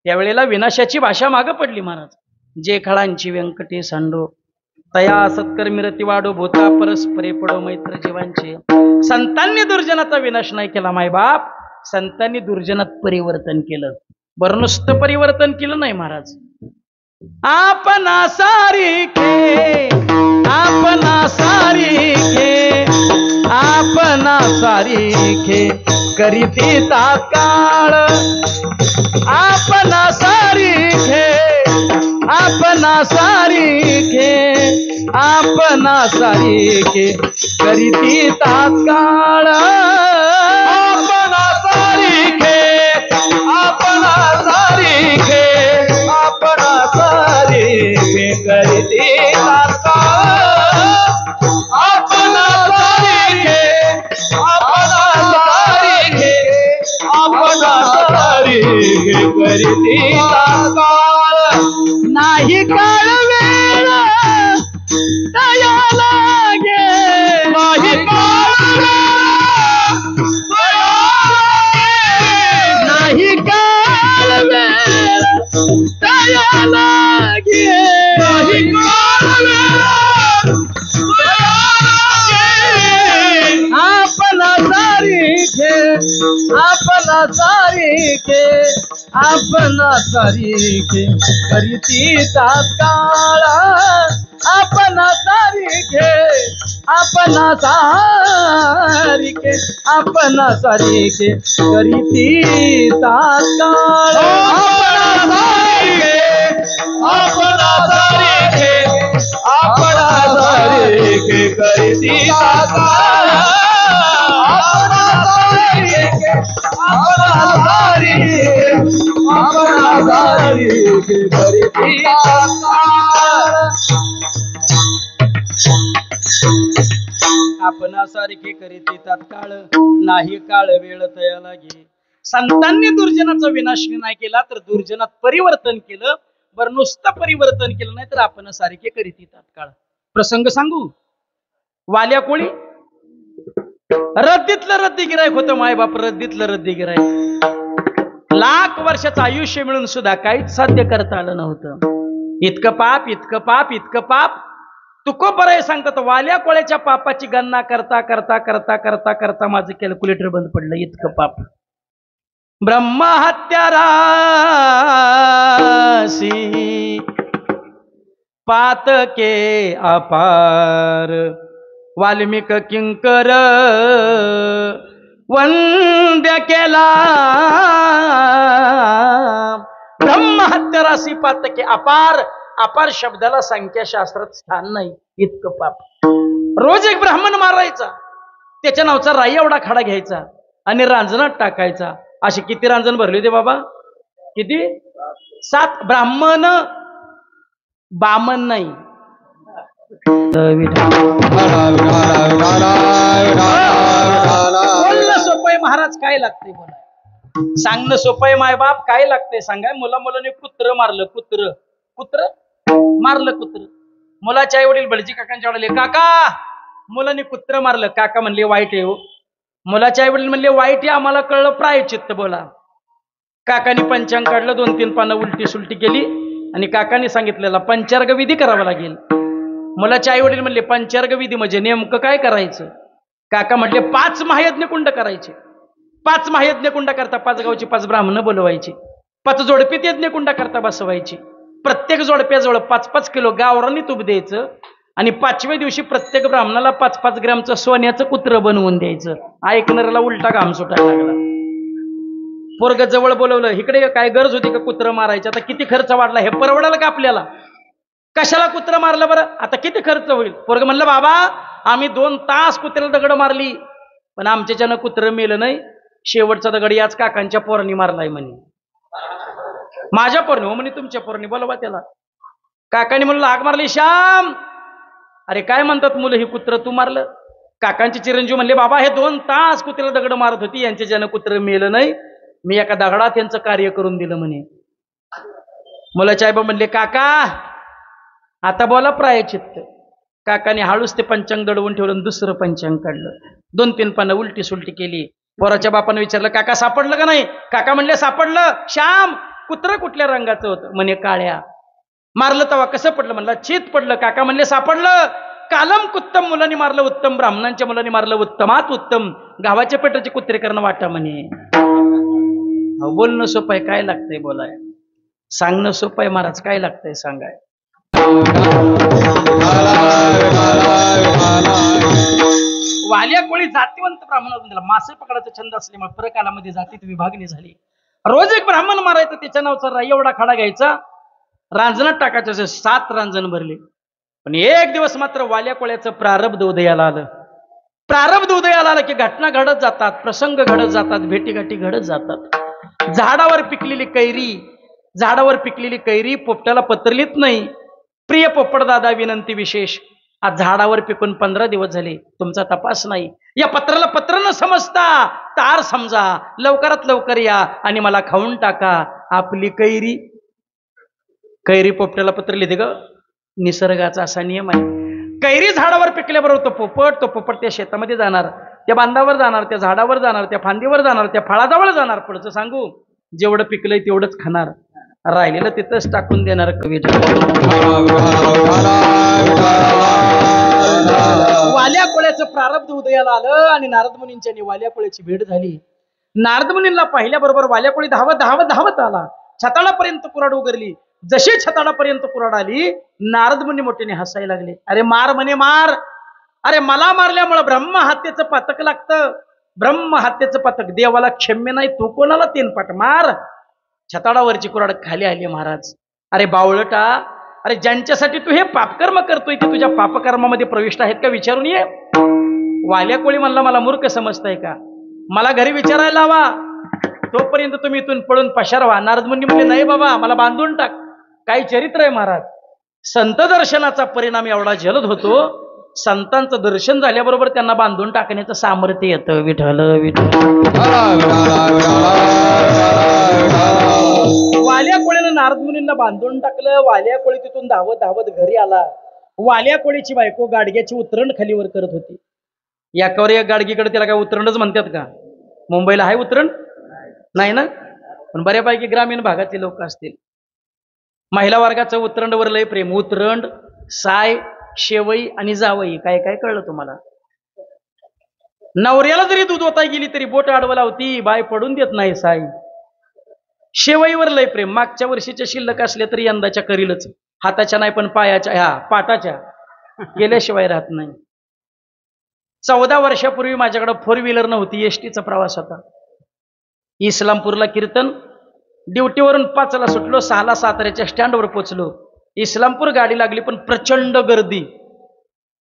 त्यावेळेला विनाशाची भाषा मागं पडली. महाराज जे खळांची व्यंकटे सांडो तया सत्कर्मी रती वाढो भूता परस्परे पडो मैत्र जीवांचे. संतांनी दुर्जनाचा विनाश नाही केला मायबाप, संतांनी दुर्जनात परिवर्तन केलं. बरं नुसतं परिवर्तन केलं नाही महाराज. आपना सारिखे आपना सारिखे आपना सारिखे करीती तात्काळ. आपना सारिखे आपना सारिखे आपना सारिखे करीती तात्काळ. आपना सारिखे आपना सारिखे आपना सारिखे करीती तात्काळ. आपना सारिखे आपना सारिखे आपना सारिखे करीती तात्काळ. नाही काळ वेळ दया लागे नाही काळ नाही काळ वेळ दया लागे नाही काळ आपला सारिखे आपला सारिखे आपला सारिखे करीती तात्काळ. आपला सारिखे आपला सारिखे आपला सारिखे करीती तात्काळ. आपला सारिखे आपला सारिखे करीती तात्काळ. आपला सारिखे आपला सारिखे आपला सारिखे करीती तात्काळ. आपणासारखे करीती तात्काळ नाही काळ वेळ तया लागे. संतांनी दुर्जनाचा विनाश नाही केला तर दुर्जनात परिवर्तन केलं. बरं नुसतं परिवर्तन केलं नाही तर आपणासारखे करीती तात्काळ. प्रसंग सांगू. वाल्या कोळी रद्दीतलं रद्दी गिरायक होतं मायबाप. रद्दीतलं रद्दी गिरायक लाख वर्षाचं आयुष्य मिळून सुद्धा काहीच साध्य करता आलं नव्हतं. इतकं पाप इतकं पाप इतकं पाप. तुकोबराय सांगतात वाल्या कोळ्याच्या पापाची गणना करता करता करता करता करता माझं कॅल्क्युलेटर बंद पडलं. इतकं पाप. ब्रह्महत्या राशी पातके अपार वाल्मिक किंकर वंद्य केला. ब्रह्महत्या राशी पातके अपार. अपार शब्दाला संख्याशास्त्रात स्थान नाही. इतकं पाप. रोज एक ब्राह्मण मारायचा, त्याच्या नावचा राई एवढा खडा घ्यायचा आणि रांजणात टाकायचा. असे किती रांजण भरले होते बाबा? किती? 7. ब्राह्मण बामन नाही. बोलणं सोपय महाराज, काय लागतंय बोला. सांगणं सोपय मायबाप, काय लागतंय सांगाय. मुलाने कुत्र मारलं. कुत्र मारलं. मुलाच्या आई वडील भटजी काकांच्या वडील काका मुलाने कुत्र मारलं. काका म्हणले वाईट आहे हो. मुलाच्या आई वडील म्हणले वाईट आहे, आम्हाला कळलं, प्रायचित्त बोला. काकाने पंचांग काढलं. 2-3 पानं उलटी सुलटी केली आणि काकाने सांगितलेला पंचार्ग विधी करावा लागेल. मुलाच्या आई वडील म्हणले पंचार्ग विधी म्हणजे नेमकं काय करायचं? काका म्हटले 5 महायज्ञ कुंड करायचे. 5 महायज्ञ कुंडा करता 5 गावची 5 ब्राह्मण बोलवायची, 5 जोडपीत यज्ञ कुंडा करता बसवायची, प्रत्येक जोडप्याजवळ 5-5 किलो गावरानी तूप द्यायचं आणि 5व्या दिवशी प्रत्येक ब्राह्मणाला 5-5 ग्रॅमचं सोन्याचं कुत्र बनवून द्यायचं. ऐकणाऱ्याला उलटा घाम सुटायला लागला. पोरग जवळ बोलवलं, इकडे काय गरज होती का कुत्र मारायचं? आता किती खर्च वाढला, हे परवडाल का आपल्याला? कशाला कुत्र मारलं बरं? आता किती खर्च होईल? पोरग म्हणलं, बाबा आम्ही 2 तास कुत्र्याला दगड मारली, पण आमच्याच्यानं कुत्र मेलं नाही. शेवटचा दगड याच काकांच्या पोरांनी मारलाय म्हणे. माझ्या पोरणी? हो म्हणे, तुमच्या पोरणी. बोलवा त्याला. काकांनी म्हणलं, हाक मारली, श्याम. अरे काय म्हणतात मुलं, ही कुत्र तू मारलं? काकांचे चिरंजीव म्हणले, बाबा हे 2 तास कुत्र्याला दगड मारत होती, यांच्याच्यानं कुत्र मेलं नाही, मी एका दगडात यांचं कार्य करून दिलं म्हणे. मुलाचे आईबा म्हणले, काका आता बोला प्रायचित्त. काकाने हळूच ते पंचांग दडवून ठेवलं आणि दुसरं पंचांग काढलं. 2-3 पानं उलटी सुलटी केली. पोराच्या बापानं विचारलं, काका सापडलं का नाही? काका म्हणले, सापडलं. श्याम, कुत्र कुठल्या रंगाचं होतं? म्हणे काळ्या. मारलं तेव्हा कसं पडलं? म्हणलं चित पडलं. काका म्हणले, सापडलं. कालम कुत्तम मुलांनी मारलं उत्तम, ब्राह्मणांच्या मुलांनी मारलं उत्तमात उत्तम, गावाच्या पेटाचे कुत्रे करणं वाटा म्हणे. बोलणं सोपं आहे, काय लागतंय बोलाय? सांगणं सोपं आहे महाराज, काय लागतंय सांगाय? वाल्या कोळी जातीवंत ब्राह्मणातून दिला. मासे पकडायचा छंद असल्यामुळे प्रकालामध्ये जातीत विभागणी झाली. रोज एक ब्राह्मण मारायचं, त्याच्या नावचा एवढा खडा घ्यायचा, रांजणात टाकायचं. 7 रांजण भरले. पण एक दिवस मात्र वाल्या कोळ्याचं प्रारब्ध उदयाला आलं. प्रारब्ध उदयाला आलं की घटना घडत जातात, प्रसंग घडत जातात, भेटीगाठी घडत जातात. झाडावर पिकलेली कैरी पोपट्याला पत्रलीत नाही. प्रिय पोपट दादा, विनंती विशेष, आज झाडावर पिकून 15 दिवस झाले, तुमचा तपास नाही. या पत्राला पत्र न समजता तार समजा, लवकरात लवकर या आणि मला खाऊन टाका आपली कैरी. कैरी पोपट्याला पत्रली दे ग, निसर्गाचा असा नियम आहे. कैरी झाडावर पिकल्याबरोबर तो पोपट त्या शेतामध्ये जाणार, त्या बांधावर जाणार, त्या झाडावर जाणार, त्या फांदीवर जाणार, त्या फळाजवळ जाणार. पुढचं सांगू, जेवढं पिकलंय तेवढंच खाणार, राहिलेलं तिथंच टाकून देणार. कवी वाल्या कोळ्याचं प्रारब्ध उदयाला आलं आणि नारद मुनींच्या वाल्या कोळ्याची भेट झाली. नारद मुनींना पाहिल्याबरोबर वाल्या कोळी धावत आला. छताडापर्यंत कुऱ्हाड उगरली. जशी छताडापर्यंत कुऱ्हाड आली, नारद मुनी मोठ्याने हसायला लागले. अरे मार म्हणे, मार. अरे मला मारल्यामुळे ब्रह्म हत्येचं पातक लागतं, ब्रह्म हत्येचं पातक. देवाला क्षम्य नाही, तू कोणाला 3 पाट मार. छताडावरची कुऱ्हाड खाली आली. महाराज, अरे बावळटा, अरे ज्यांच्यासाठी तू हे पापकर्म करतोय ते तुझ्या पापकर्मामध्ये प्रविष्ट आहेत का विचारून ये. वाल्या कोळी म्हणला, मला मूर्ख समजताय का? मला घरी विचारायला लावा, तोपर्यंत तुम्ही इथून पळून पशार व्हा. नारद मुनी म्हणले, नाही बाबा, मला बांधून टाक. काही चरित्र आहे महाराज. संत दर्शनाचा परिणाम एवढा जलद होतो, संतांचं दर्शन झाल्याबरोबर त्यांना बांधून टाकण्याचं सामर्थ्य येतं. विठ्ठल वाल्या कोळीनं नारद मुनींना बांधून टाकलं. वाल्या कोळी तिथून धावत घरी आला. वाल्या कोळीची बायको गाडग्याची उतरण खालीवर करत होती. याकावर या गाडगीकडे त्याला काय उतरणच म्हणतात का? मुंबईला आहे उतरण? नाही ना, पण बऱ्यापैकी ग्रामीण भागातले लोक असतील. महिला वर्गाचं उतरणवर लय प्रेम. उतरंड, साय, शेवई आणि जावई, काय काय कळलं तुम्हाला? नवऱ्याला जरी दूध ओताय गेली तरी बोट आडवं लावती, बाय पडून देत नाही साय. शेवईवर लय प्रेम. मागच्या वर्षीच्या शिल्लक असल्या तरी यंदाच्या करीलच. हाताच्या नाही पण पायाच्या, ह्या पाटाच्या गेल्याशिवाय राहत नाही. 14 वर्षापूर्वी माझ्याकडे 4 व्हीलर नव्हती, एसटीचा प्रवास होता. इस्लामपूरला कीर्तन, ड्युटीवरून 5ला सुटलो, 6ला साताऱ्याच्या स्टँडवर पोचलो. इस्लामपूर गाडी लागली, पण प्रचंड गर्दी.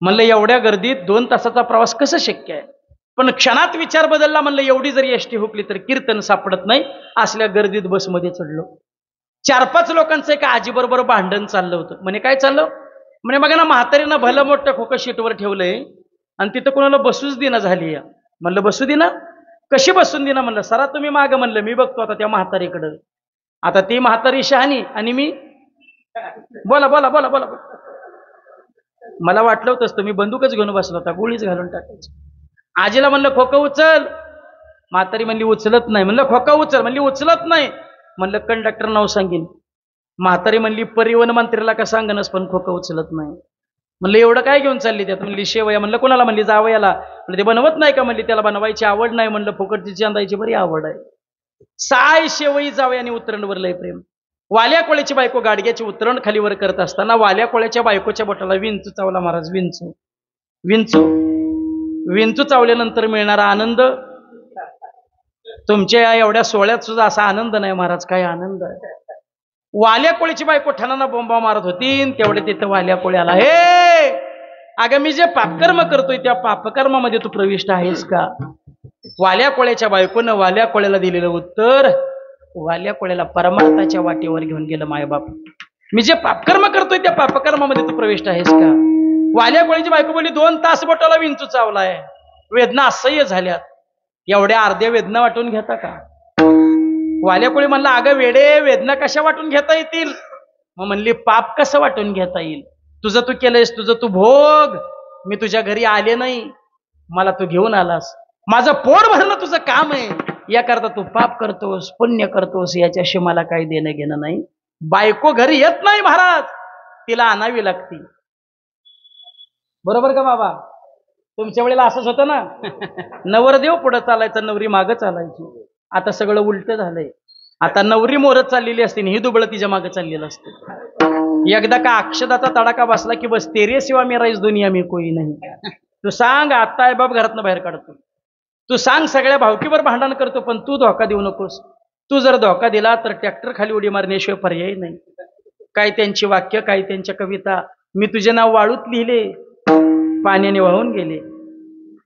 म्हणलं एवढ्या गर्दीत 2 तासाचा प्रवास कसं शक्य आहे? पण क्षणात विचार बदलला. म्हणलं एवढी जरी एसटी हुकली तर कीर्तन सापडत नाही. असल्या गर्दीत बसमध्ये चढलो. 4-5 लोकांचं एका आजीबरोबर भांडण चाललं होतं. म्हणे काय चाललं? म्हणे बघा ना, म्हातारीनं भलं मोठं खोकं शीटवर ठेवलंय आणि तिथं कोणाला बसूच देना झाली. म्हणलं बसू देना? कशी बसून देना? म्हणलं सरा तुम्ही माग. म्हणलं मी बघतो आता त्या म्हातारीकडं. आता ती म्हातारी शहाणी आणि मी, बोला बोला बोला बोला. मला वाटलं होतं तुम्ही बंदूकच घेऊन बसला होता, गोळीच घालून टाकायची. आजीला म्हणलं खोकं उचल. म्हातारी म्हणली उचलत नाही. म्हणलं खोकं उचल. म्हणली उचलत नाही. म्हणलं कंडक्टर नाव सांगेन. म्हातारी म्हणली परिवहन मंत्र्याला का सांगणच, पण खोकं उचलत नाही. म्हणलं एवढं काय घेऊन चालली त्यात? म्हणली शेवया. म्हणलं कोणाला? म्हणली जावयाला. म्हणलं ते बनवत नाही का? म्हणली त्याला बनवायची आवड नाही. म्हणलं फुकटची चांदायची बरी आवड आहे. साय शेवई जावयाने उतरणवर लय प्रेम. वाल्या कोळ्याची बायको गाडग्याची उतरण खालीवर करत असताना वाल्या कोळ्याच्या बायकोच्या बोटाला विंचू चावला महाराज. विंचू विंचू विंचू चावल्यानंतर मिळणारा आनंद तुमच्या या एवढ्या सोहळ्यात सुद्धा असा आनंद नाही महाराज. काय आनंद आहे. वाल्या कोळीची बायको ठणाना बोंबा मारत होती. तेवढे तिथं वाल्या कोळ्याला, हे अगं मी जे पापकर्म करतोय त्या पापकर्मामध्ये तू प्रविष्ट आहेस का? वाल्या कोळ्याच्या बायकोनं वाल्या कोळ्याला दिलेलं उत्तर, वाल्या कोळ्याला परमार्थाच्या वाटेवर घेऊन गेलं मायबाप. मी जे पापकर्म करतोय त्या पापकर्मामध्ये तू प्रविष्ट आहेस का? वाल्या कोळ्याची बायको बोलली 2 तास बोटाला विंचू चावलाय, वेदना असह्य झाल्यात, एवढ्या अर्ध्या वेदना वाटून घेता का? वाल्या कोळी म्हणला, अगं वेडे, वेदना कशा वाटून घेता येतील? मग म्हणली, पाप कसं वाटून घेता येईल? तुझं तू केलंयस, तुझं तू भोग. मी तुझ्या घरी आले नाही, मला तू घेऊन आलास. माझं पोट भरणं तुझं काम आहे, याकरता तू पाप करतोस, पुण्य करतोस, याच्याशी मला काही देणं घेणं नाही. बायको घरी येत नाही महाराज, तिला आणावी लागती. बरोबर का बाबा? तुमच्या वेळेला असंच होतं ना. नवरदेव पुढं चालायचा, नवरी मागं चालायची. आता सगळं उलट झालंय. आता नवरी मोरत चाललेली असते, ही दुबळं तिच्या मागं चाललेलं असतं. एकदा का अक्षदाचा तडाका बसला की बस, तेरे सिवा मेरा इस दुनिया में कोई नहीं. तू सांग, आता आहे बाप घरातनं बाहेर काढतो. तू सांग, सगळ्या भावकीवर भांडण करतो, पण तू धोका देऊ नकोस. तू जर धोका दिला तर ट्रॅक्टर खाली उडी मारण्याशिवाय पर्याय नाही. काय त्यांची वाक्य, काय त्यांच्या कविता. मी तुझे नाव वाळूत लिहिले, पाण्याने वाहून गेले.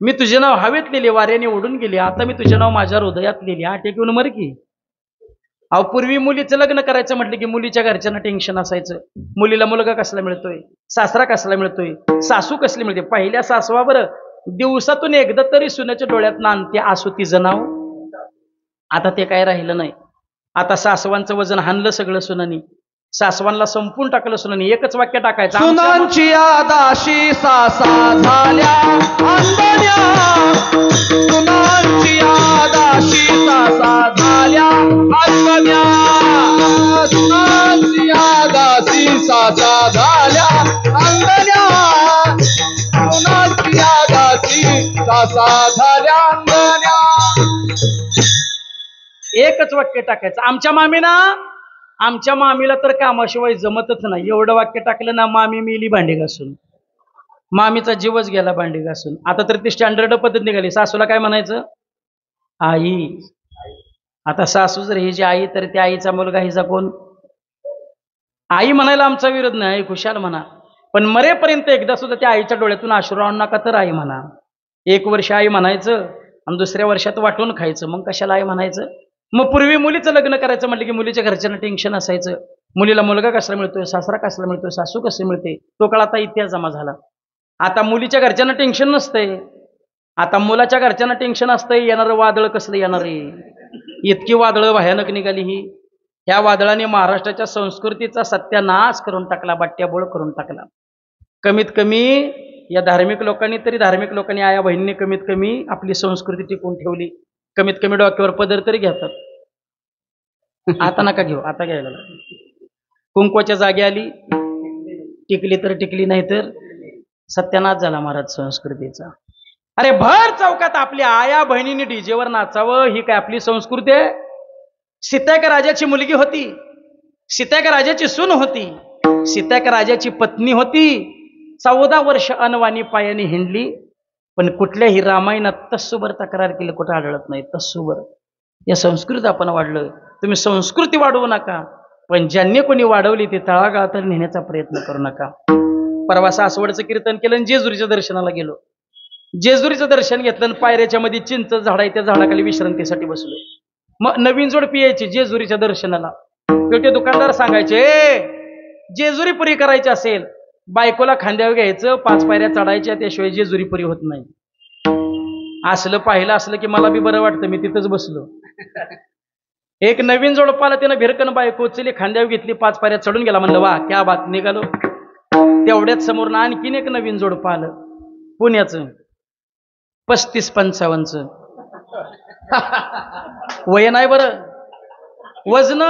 मी तुझे नाव हवेत लिहिले, वाऱ्याने उडून गेले. आता मी तुझे नाव माझ्या हृदयात लिहिले. हा टेकून मर की. अहो, पूर्वी मुलीचं लग्न करायचं म्हटलं की मुलीच्या घरच्यांना टेन्शन असायचं. मुलीला मुलगा कसला मिळतोय, सासरा कसला मिळतोय, सासू कसली मिळते. पहिल्या सासवावर दिवसातून एकदा तरी सुनेच्या डोळ्यात नांदते आसू तिचं नाव. आता ते काय राहिलं नाही. आता सासवांचं वजन हाणलं सगळं सुनानी, सासवांना संपून टाकलं सुनानी. एकच वाक्य टाकायचं, सुनांची आदाशी सासा झाल्या अंधण्या, सुनांची आदाशी सासा झाल्या अंधण्या, सुनांची आदाशी सासा झाल्या अंधण्या, सुनांची आदाशी सासा झाल्या अंधण्या. एकच वाक्य टाकायचं. आमच्या मामीला तर कामाशिवाय जमतच नाही. एवढं वाक्य टाकलं ना, मामी मेली भांडी घासून. मामीचा जीवच गेला भांडी घासून. आता तर ती स्टँडर्ड पद्धत निघाली. सासूला काय म्हणायचं? आई. आता सासू जर ही जी आई, तर त्या आईचा मुलगा हिचा कोण? आई म्हणायला आमचा विरोध नाही, आई खुशाल म्हणा, पण मरेपर्यंत एकदा सुद्धा त्या आईच्या डोळ्यातून अश्रू आणू नका. तर आई म्हणा. 1 वर्ष आई म्हणायचं आणि दुसऱ्या वर्षात वाटून खायचं. मग कशाला आई म्हणायचं? मग पूर्वी मुलीचं लग्न करायचं म्हटलं की मुलीच्या घरच्यांना टेन्शन असायचं. मुलीला मुलगा कसला मिळतोय, सासरा कसला मिळतोय, सासू कशी मिळते, तो काळ आता इतिहास जमा झाला. आता मुलीच्या घरच्यांना टेन्शन नसतंय, आता मुलाच्या घरच्यांना टेन्शन असतंय, येणारं वादळ कसलं येणार आहे. इतकी वादळं भयानक निघाली ही. ह्या वादळाने महाराष्ट्राच्या संस्कृतीचा सत्यानाश करून टाकला, बट्ट्याबोळ करून टाकला. कमीत कमी या धार्मिक लोकांनी आया बहिणींनी कमीत कमी आपली संस्कृती टिकवून ठेवली. कमीत कमी डोक्यावर पदर तरी घेतात. आता नका घेऊ, आता घ्यायला कुंकवाच्या जागी आली, टिकली तर टिकली, नाही तर सत्यानाश झाला महाराज संस्कृतीचा. अरे भर चौकात आपल्या आया बहिणींनी डीजेवर नाचावं, ही काय आपली संस्कृती आहे? सीताक राजाची मुलगी होती, सीताक राजाची सून होती, सीताक राजाची पत्नी होती. 14 वर्ष अनवाणी पायाने हिंडली, पण कुठल्याही रामायणात तस्सूभर तक्रार केली कुठं आढळत नाही. तस्सूभर. या संस्कृती आपण वाढलं. तुम्ही संस्कृती वाढवू नका, पण ज्यांनी कोणी वाढवली ते तळागाळात नेण्याचा प्रयत्न करू नका. परवा सासवडचं कीर्तन केलं आणि जेजुरीच्या दर्शनाला गेलो. जेजुरीचं दर्शन घेतलं आणि पायऱ्याच्या मध्ये चिंच झाड आहे, त्या झाडाखाली विश्रांतीसाठी बसलो. मग नवीन जोड पियायची जेजुरीच्या दर्शनाला. ते दुकानदार सांगायचे, जेजुरी पुरी करायची असेल बायकोला खांद्यावर घ्यायचं, 5 पायऱ्या चढायच्या, त्याशिवाय जेजुरी पुरी होत नाही. असलं पाहिलं असलं की मला बी बरं वाटतं, मी तिथंच बसलो. एक नवीन जोडपाला त्यानं भिरकन बायको उचलली, खांद्यावर घेतली, 5 पायऱ्या चढून गेला. म्हणलं वा क्या बात. निघालो. तेवढ्याच समोर आणखीन एक नवीन जोडपं आलं, पुण्याचं, 35-55. वय नाही बरं, वजन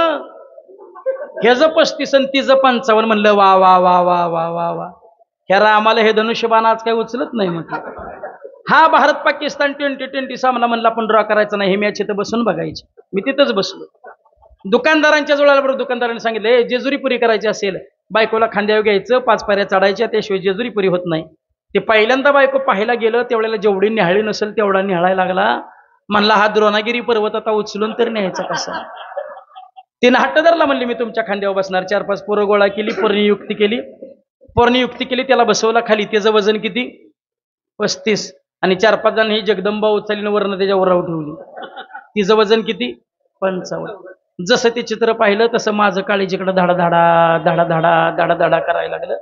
ह्याचं 35 आणि तिचं 55. म्हणलं वा वा वा वा वा वा वा. ह्या रामाला हे धनुष्यबाण आज काय उचलत नाही म्हटलं. हा भारत पाकिस्तान 2020 सामना म्हणला आपण ड्रॉ करायचा नाही, हे मॅच इथं बसून बघायची. मी तिथंच बसलो. दुकानदारांच्या जुळाला बरोबर दुकानदारांनी सांगितलं जेजुरी पुरी करायची असेल बायकोला खांद्यावर घ्यायचं, 5 पायऱ्या चढायच्या, त्याशिवाय जेजुरी पुरी होत नाही. ते पहिल्यांदा बायको पाहायला गेलं तेवढ्याला जेवढी निहाळी नसेल तेवढा निहाळायला लागला. म्हणला हा द्रोणागिरी पर्वत आता उचलून तर न्यायचा कसा. तिनं हट्ट धरला, म्हणली मी तुमच्या खांद्यावर बसणार. 4-5 पोरं गोळा केली, पोरनियुक्ती केली, त्याला बसवला खाली. त्याचं वजन किती? 35. आणि 4-5 जण ही जगदंबा उचलली वरनं त्याच्यावर राहू ठेवली. तिचं वजन किती? 55. जसं ते चित्र पाहिलं तसं माझं काळीजीकडे धाडा धाडा धाडा धाडा धाडा धाडा करायला लागलं.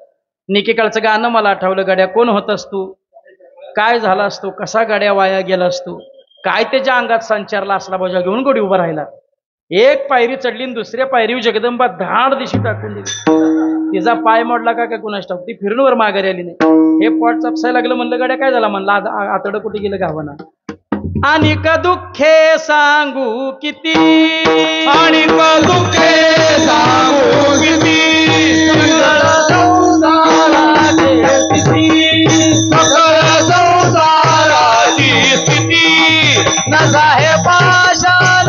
निकी काळचं गाणं मला आठवलं. गाड्या कोण होतास तू, काय झाला असतो, कसा गाड्या वाया गेला असतो, काय त्याच्या अंगात संचारला असला बोजा घेऊन गोडी उभा राहिला. एक पायरी चढली आणि दुसऱ्या पायरीवर जगदंबा धाड दिशी टाकून दिली. तिचा पाय मोडला का काय कुणास ठाऊक, ती फिरून वर माघारी आली नाही. हे पोट चपसायला लागलं. म्हणलं गाड्या काय झाला, म्हणलं आतडं कुठे गेलं गावाना. आणि का दुःखे सांगू किती, आणि दुःखे सांगू किती, सकळ संसाराची स्थिती नसा हे पाशाल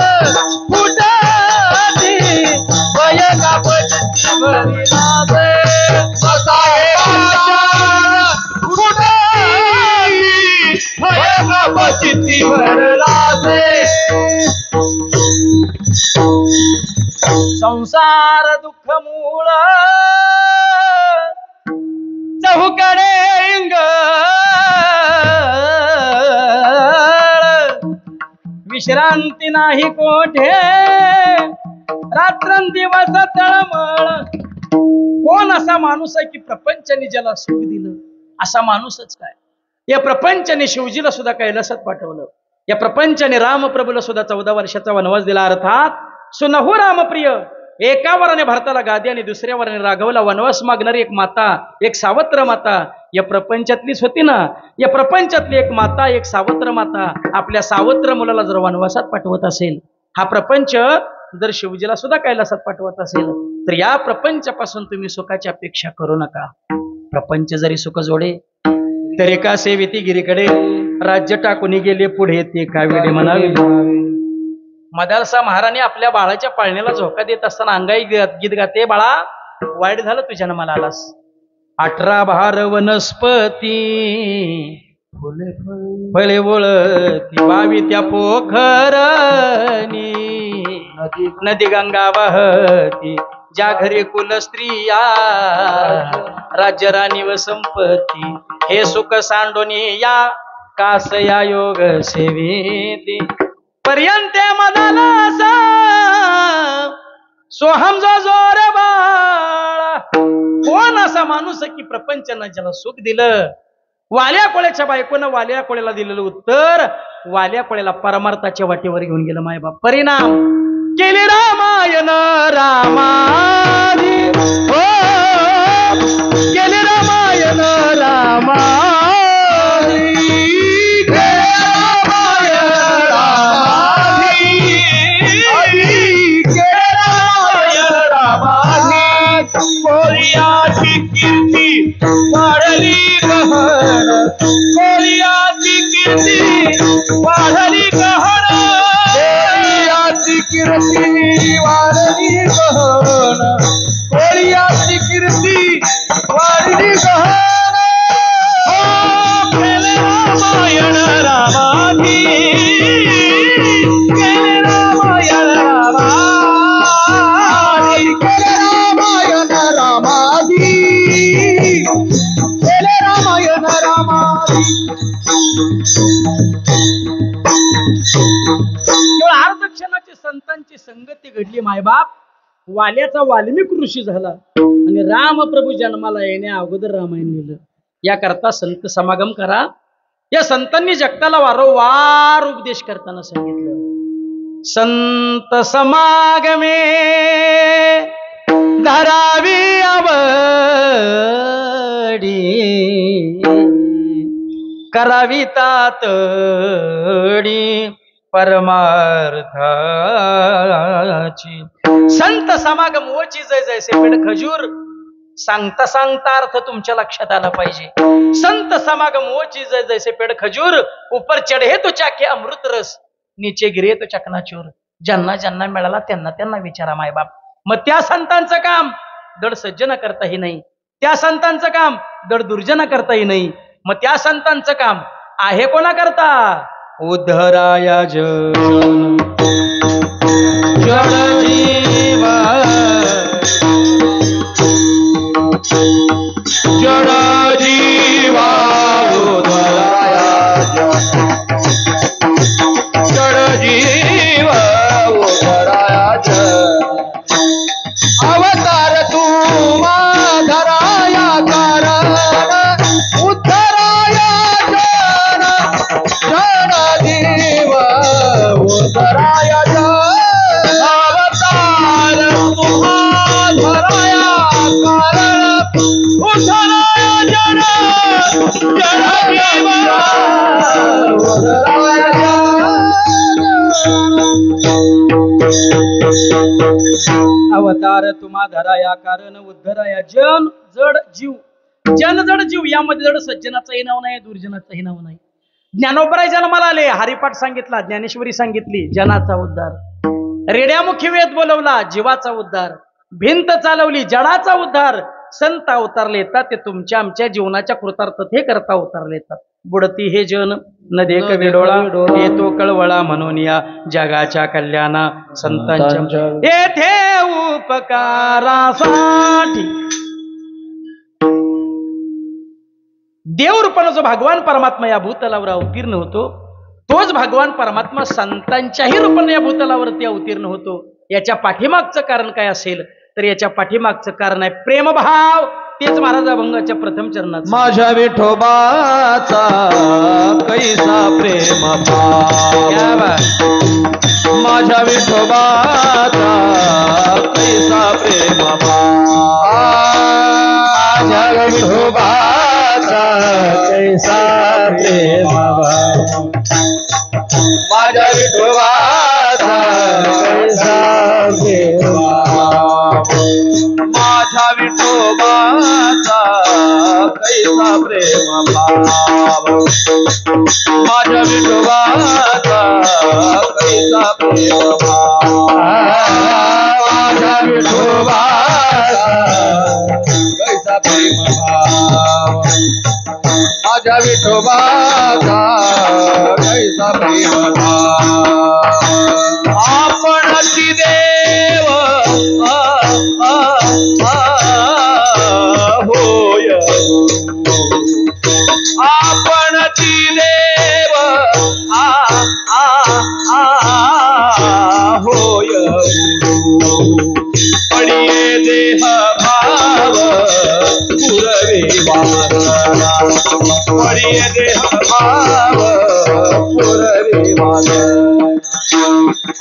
फुटती वय कापची भरिलासे. नसा हे पाशाल फुटती वय कापची भरलासे. संसार दुःख मूळ चहूकडे इंग, विश्रांती नाही कोठे, रात्रंदिवस तळमळ. कोण असा माणूस आहे की प्रपंचाने ज्याला सुख दिलं, असा माणूसच काय. या प्रपंचाने शिवजीला सुद्धा कैलासात पाठवलं. या प्रपंचाने रामप्रभूला सुद्धा 14 वर्षाचा वनवास दिला. अर्थात सुनहू रामप्रिय, एका वराने भारताला गादी आणि दुसऱ्या वराने राघवला वनवास मागणारी एक माता, एक सावत्र माता या प्रपंचातलीच होती ना. या प्रपंचातली एक माता, एक सावत्र माता आपल्या सावत्र मुलाला जर वनवासात पाठवत असेल, हा प्रपंच जर शिवजीला सुद्धा कैलासात पाठवत असेल, तर या प्रपंचापासून तुम्ही सुखाची अपेक्षा करू नका. प्रपंच जरी सुख जोडे तरी का सेविती गिरीकडे, राज्य टाकून गेले पुढे ते का वेडे म्हणावे. मदालसा महाराणी आपल्या बाळाच्या पाळण्याला झोका देत असताना अंगाई गीत गाते, बाळा वाईट झालं तुझ्या जन्माला आलास. 18 बहार वनस्पती फळे वळती, 22 त्या पोखरनी नदी गंगा वाहती, ज्या घरी कुल स्त्रिया राज्य राणी व संपत्ती, हे सुख सांडोनी या कास या योग सेवेती. पर्यंत मदाला सोहम जो जोर बाळा. कोण असा माणूस की प्रपंचानं ज्याला सुख दिलं. वाल्या कोळ्याच्या बायकोनं वाल्या कोळ्याला दिलेलं उत्तर, वाल्या कोळ्याला परमार्थाच्या वाटेवर घेऊन गेलं मायबाप. परिणाम केले रामायण रामादी, हो केले रामायण रामादी, कोरियाची कीर्ती वाढली गहन, कोरियाची कीर्ती वाढली गहन, कोरियाची कीर्ती वाढली गहन, कोरियाची कीर्ती वाढली गहन. केले रामायण रामाधी, केले रामायण रामाधी, केले रामायण रामाधी, केले रामायण रामाधी. केवळ आर्दक्षणाची संतांची संगती घडली. मायबाप वाल्याचा वाल्मिक ऋषी झाला आणि रामप्रभू जन्माला येण्या अगोदर रामायण लिहिलं. याकरता संत समागम करा. या संतांनी जगताला वारंवार उपदेश करताना सांगितलं, संत समागमे धरावी आवडी, करावी तातडी परमार्थाची. संत समागम ओची जय जैसे पेड खजूर, सांगता सांगता अर्थ तुमच्या लक्षात आला पाहिजे. संत समागम वो चीज है जैसे पेड़ खजूर, ऊपर चढे तो चाके अमृत रस, नीचे गिरे तो चकनाचूर. ज्यांना ज्यांना मिळाला त्यांना त्यांना विचारा मायबाप. मग त्या संतांचं काम दड सज्जन करताही नाही, त्या संतांचं काम दड दुर्जन करताही नाही. मग त्या संतांचं काम आहे कोणा करता? उद्धराया जन जड जीवा जड जीवा उद्धराया जड जीवा उद्धराया अवतार तू धराया कारण उद्धराया जन जड जीवा उद्धराया अवतार तुम्हा धराया कारण उद्धराया जन जड जीवा उद्धराया अवतार तुम्हा धराया कारण उद्धराया जन जड जीव. जन जड जीव यामध्ये जड सज्जनाचंही नाव नाही, दुर्जनाचंही नाव नाही. ज्ञानोबराय जन्माला आले, हरिपाठ सांगितला, ज्ञानेश्वरी सांगितली, जनाचा उद्धार. रेड्यामुखी वेद बोलवला, जीवाचा उद्धार. भिंत चालवली, जडाचा उद्धार. संत अवतारले येतात ते तुमच्या आमच्या जीवनाच्या कृतार्थते करता अवतारले येतात. बुडती हे जन न देख विडोळा, येतो कळवळा म्हणून या जगाच्या कल्याणा संतांच्या येथे उपकारासाठी. देवरूपानं जो भगवान परमात्मा या भूतलावर अवतीर्ण होतो, तोच भगवान परमात्मा संतांच्याही रूपाने या भूतलावरती अवतीर्ण होतो. याच्या पाठीमागचं कारण काय असेल तर याच्या पाठीमागचं कारण आहे प्रेमभाव. तेच महाराज अभंगाच्या प्रथम चरणात. माझ्या विठोबाचा कैसा प्रेम भाव, माझ्या विठोबाचा कैसा प्रेम भाव, माझ्या विठोबाचा कैसा प्रेम भाव, माझ्या विठोबाचा कैसा प्रेम भाव, माझ्या विठोबाचा कैसा प्रेम भाव, माझ्या विठोबाचा कैसा प्रेम भाव, माझ्या विठोबाचा कैसा प्रेम भाव, माझ्या विठोबाचा कैसा प्रेम भाव. आपणची देव होय, आपणची देव होय, पडिये देह भाव पुरवे वासना, पडिये देह भाव पुरवे वासना.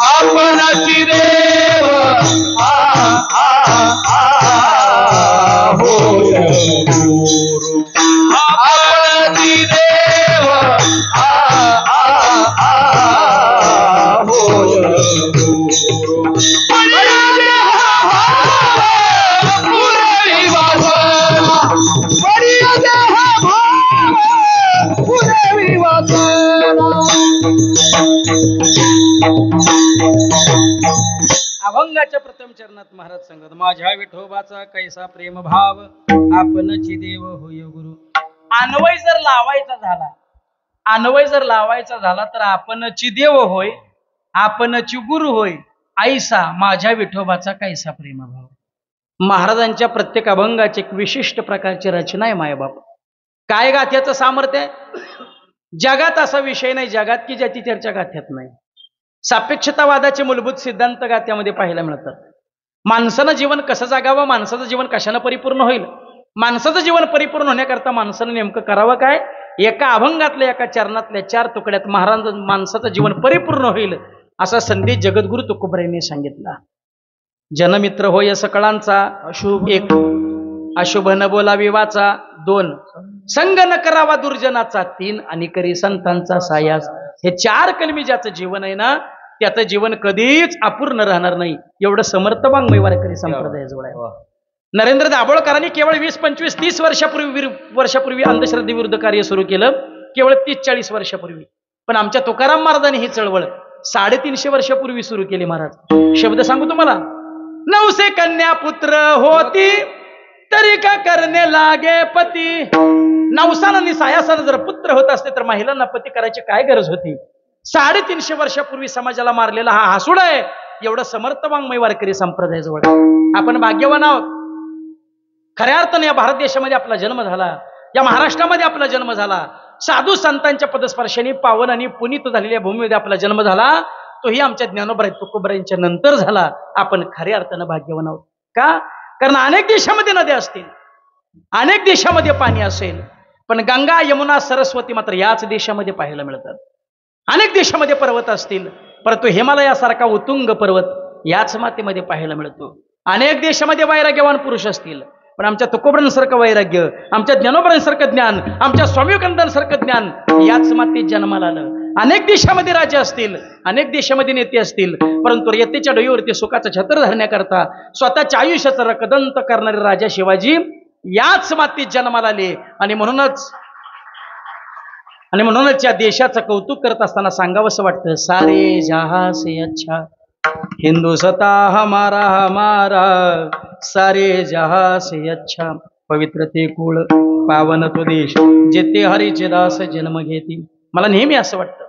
आपणची देव होय गुरु, आपणची देव होय गुरु, पडिये देह भाव पुरवी वासना, पडिये देह भाव पुरवी वासना. अभंगाच्या प्रथम चरणात महाराज सांगत, माझ्या विठोबाचा कैसा प्रेम भाव, आपणची देव होय गुरु. अन्वय जर लावायचा झाला, अन्वय जर लावायचा झाला तर आपणची देव होय, आपणची गुरु होय, ऐसा माझ्या विठोबाचा कैसा प्रेम भाव. महाराजांच्या प्रत्येक अभंगाची एक विशिष्ट प्रकारची रचना आहे मायबाप. काय गाथ्याचं सामर्थ्य आहे? जगात असा विषय नाही जगात की ज्याची चर्चा गाथ्यात नाही. सापेक्षतावादाचे मूलभूत सिद्धांत गाथ्यामध्ये पाहायला मिळतात. माणसानं जीवन कसं जगावं, माणसाचं जीवन कशानं परिपूर्ण होईल, माणसाचं जीवन परिपूर्ण होण्याकरता माणसानं नेमकं करावं काय, एका अभंगातल्या एका चरणातल्या 4 तुकड्यात महाराज माणसाचं जीवन परिपूर्ण होईल असा संदेश जगद्गुरु तुकोबरायांनी सांगितला. जनमित्र होय सकळांचा, एक अशुभ न बोलावी वाचा, 2 संग न करावा दुर्जनाचा, 3 आणि करी संतांचा सायास. हे 4 कलमी ज्याचं जीवन आहे ना त्याचं जीवन कधीच अपूर्ण राहणार नाही. एवढं समर्थ वाङ्मय वारकरी संप्रदायाजवळ आहे. नरेंद्र दाभोळकरांनी केवळ 20, 25, 30 वर्षापूर्वी अंधश्रद्धेविरुद्ध कार्य सुरू केलं, केवळ 30-40 वर्षापूर्वी. पण आमच्या तुकाराम महाराजांनी ही चळवळ 350 वर्षापूर्वी सुरू केली. महाराज शब्द सांगू तुम्हाला, 900 कन्या पुत्र होती तरी का करणे लागे पती. 900 आणि 600 जर पुत्र होत असते तर महिलांना पती करायची काय गरज होती. 350 वर्षापूर्वी समाजाला मारलेला हा हासूड आहे. एवढं समर्थ वाङ्मय वारकरी संप्रदायाजवळ. आपण भाग्यवान आहोत. खऱ्या अर्थाने या भारत देशामध्ये आपला जन्म झाला, या महाराष्ट्रामध्ये आपला जन्म झाला, साधू संतांच्या पदस्पर्शाने पावन आणि पुनीत झालेल्या भूमीमध्ये आपला जन्म झाला. तोही आमच्या ज्ञानोबराय तुकोबरायांच्या नंतर झाला. आपण खऱ्या अर्थानं भाग्यवान आहोत. का? कारण अनेक देशामध्ये नद्या असतील, अनेक देशामध्ये पाणी असेल, पण गंगा, यमुना, सरस्वती मात्र याच देशामध्ये पाहायला मिळतात. अनेक देशामध्ये पर्वत असतील, परंतु हिमालयासारखा उत्तुंग पर्वत याच मातीमध्ये पाहायला मिळतो. अनेक देशामध्ये वैराग्यवान पुरुष असतील, पण आमच्या तुकोबरांसारखं वैराग्य, आमच्या ज्ञानोबरांसारखं ज्ञान, आमच्या स्वामी विवेकानंदांसारखं ज्ञान याच मातीत जन्माला आलं. अनेक देशामध्ये राज्य असतील, अनेक देशामध्ये नेते असतील, परंतु रेतेच्या डोईवरती सुखाचं छत्र धरण्याकरता स्वतःच्या आयुष्याचा रकदंत करणारे राजा शिवाजी याच मातीत जन्माला आले. आणि म्हणूनच या देशाचं कौतुक करत असताना सांगावंसं वाटतं, सारे जहां से अच्छा हिंदुस्ता हमारा हमारा, सारे जहां से अच्छा पवित्र ते कुळ पावन तो देश, जेते हरीचे दास जन्म घेतील. मला नेहमी असं वाटतं,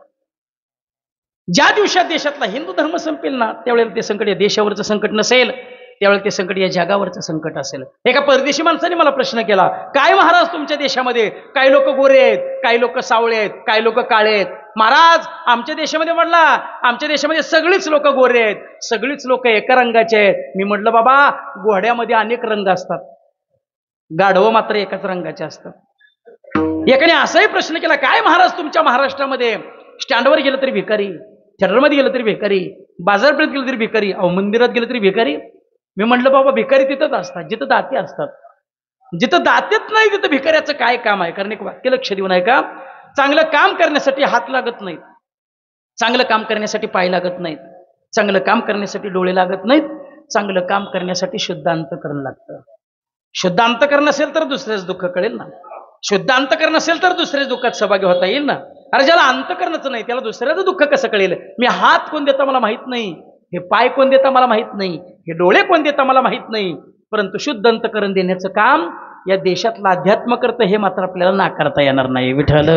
ज्या दिवसात देशातला हिंदू धर्म संपेल ना, त्यावेळेला ते संकट या देशावरचं संकट नसेल, त्यावेळेला ते संकट या जगावरचं संकट असेल. एका परदेशी माणसाने मला प्रश्न केला, काय महाराज तुमच्या देशामध्ये काही लोक गोरे आहेत, काही लोक सावळे आहेत, काही लोक काळे आहेत. महाराज आमच्या देशामध्ये म्हटला, आमच्या देशामध्ये सगळीच लोक गोरे आहेत, सगळीच लोक एका रंगाचे आहेत. मी म्हटलं बाबा, घोड्यामध्ये अनेक रंग असतात, गाढवं मात्र एकाच रंगाचे असतात. एकाने असाही प्रश्न केला, काय महाराज तुमच्या महाराष्ट्रामध्ये स्टँडवर गेलं तरी भिकारी, थिएटरमध्ये गेलं तरी भिकारी, बाजारपेठेत गेलं तरी भिकारी, अहो मंदिरात गेलं तरी भिकारी. मी म्हटलं बाबा, भिकारी तिथंच असतात जिथं दाते असतात, जिथं दातेच नाही तिथं भिकाऱ्याचं काय काम आहे. कारण एक वाक्य लक्ष देऊन आहे का, चांगलं काम करण्यासाठी हात लागत नाहीत, चांगलं काम करण्यासाठी पाय लागत नाहीत, चांगलं काम करण्यासाठी डोळे लागत नाहीत, चांगलं काम करण्यासाठी शुद्ध अंतःकरण लागतं. शुद्ध अंतःकरण असेल तर दुसऱ्याच दुःख कळेल ना, शुद्ध अंतःकरण असेल तर दुसऱ्याच दुःखात सहभागी होता येईल ना. अरे ज्याला अंतःकरणच नाही त्याला दुसऱ्याचं दुःख कसं कळेल. मी हात कोण देता मला माहित नाही, हे पाय कोण देता मला माहित नाही, हे डोळे कोण देता मला माहित नाही, परंतु शुद्ध अंतःकरण देण्याचं काम या देशातलं अध्यात्म करतं, हे मात्र आपल्याला नाकारता येणार नाही. विठ्ठल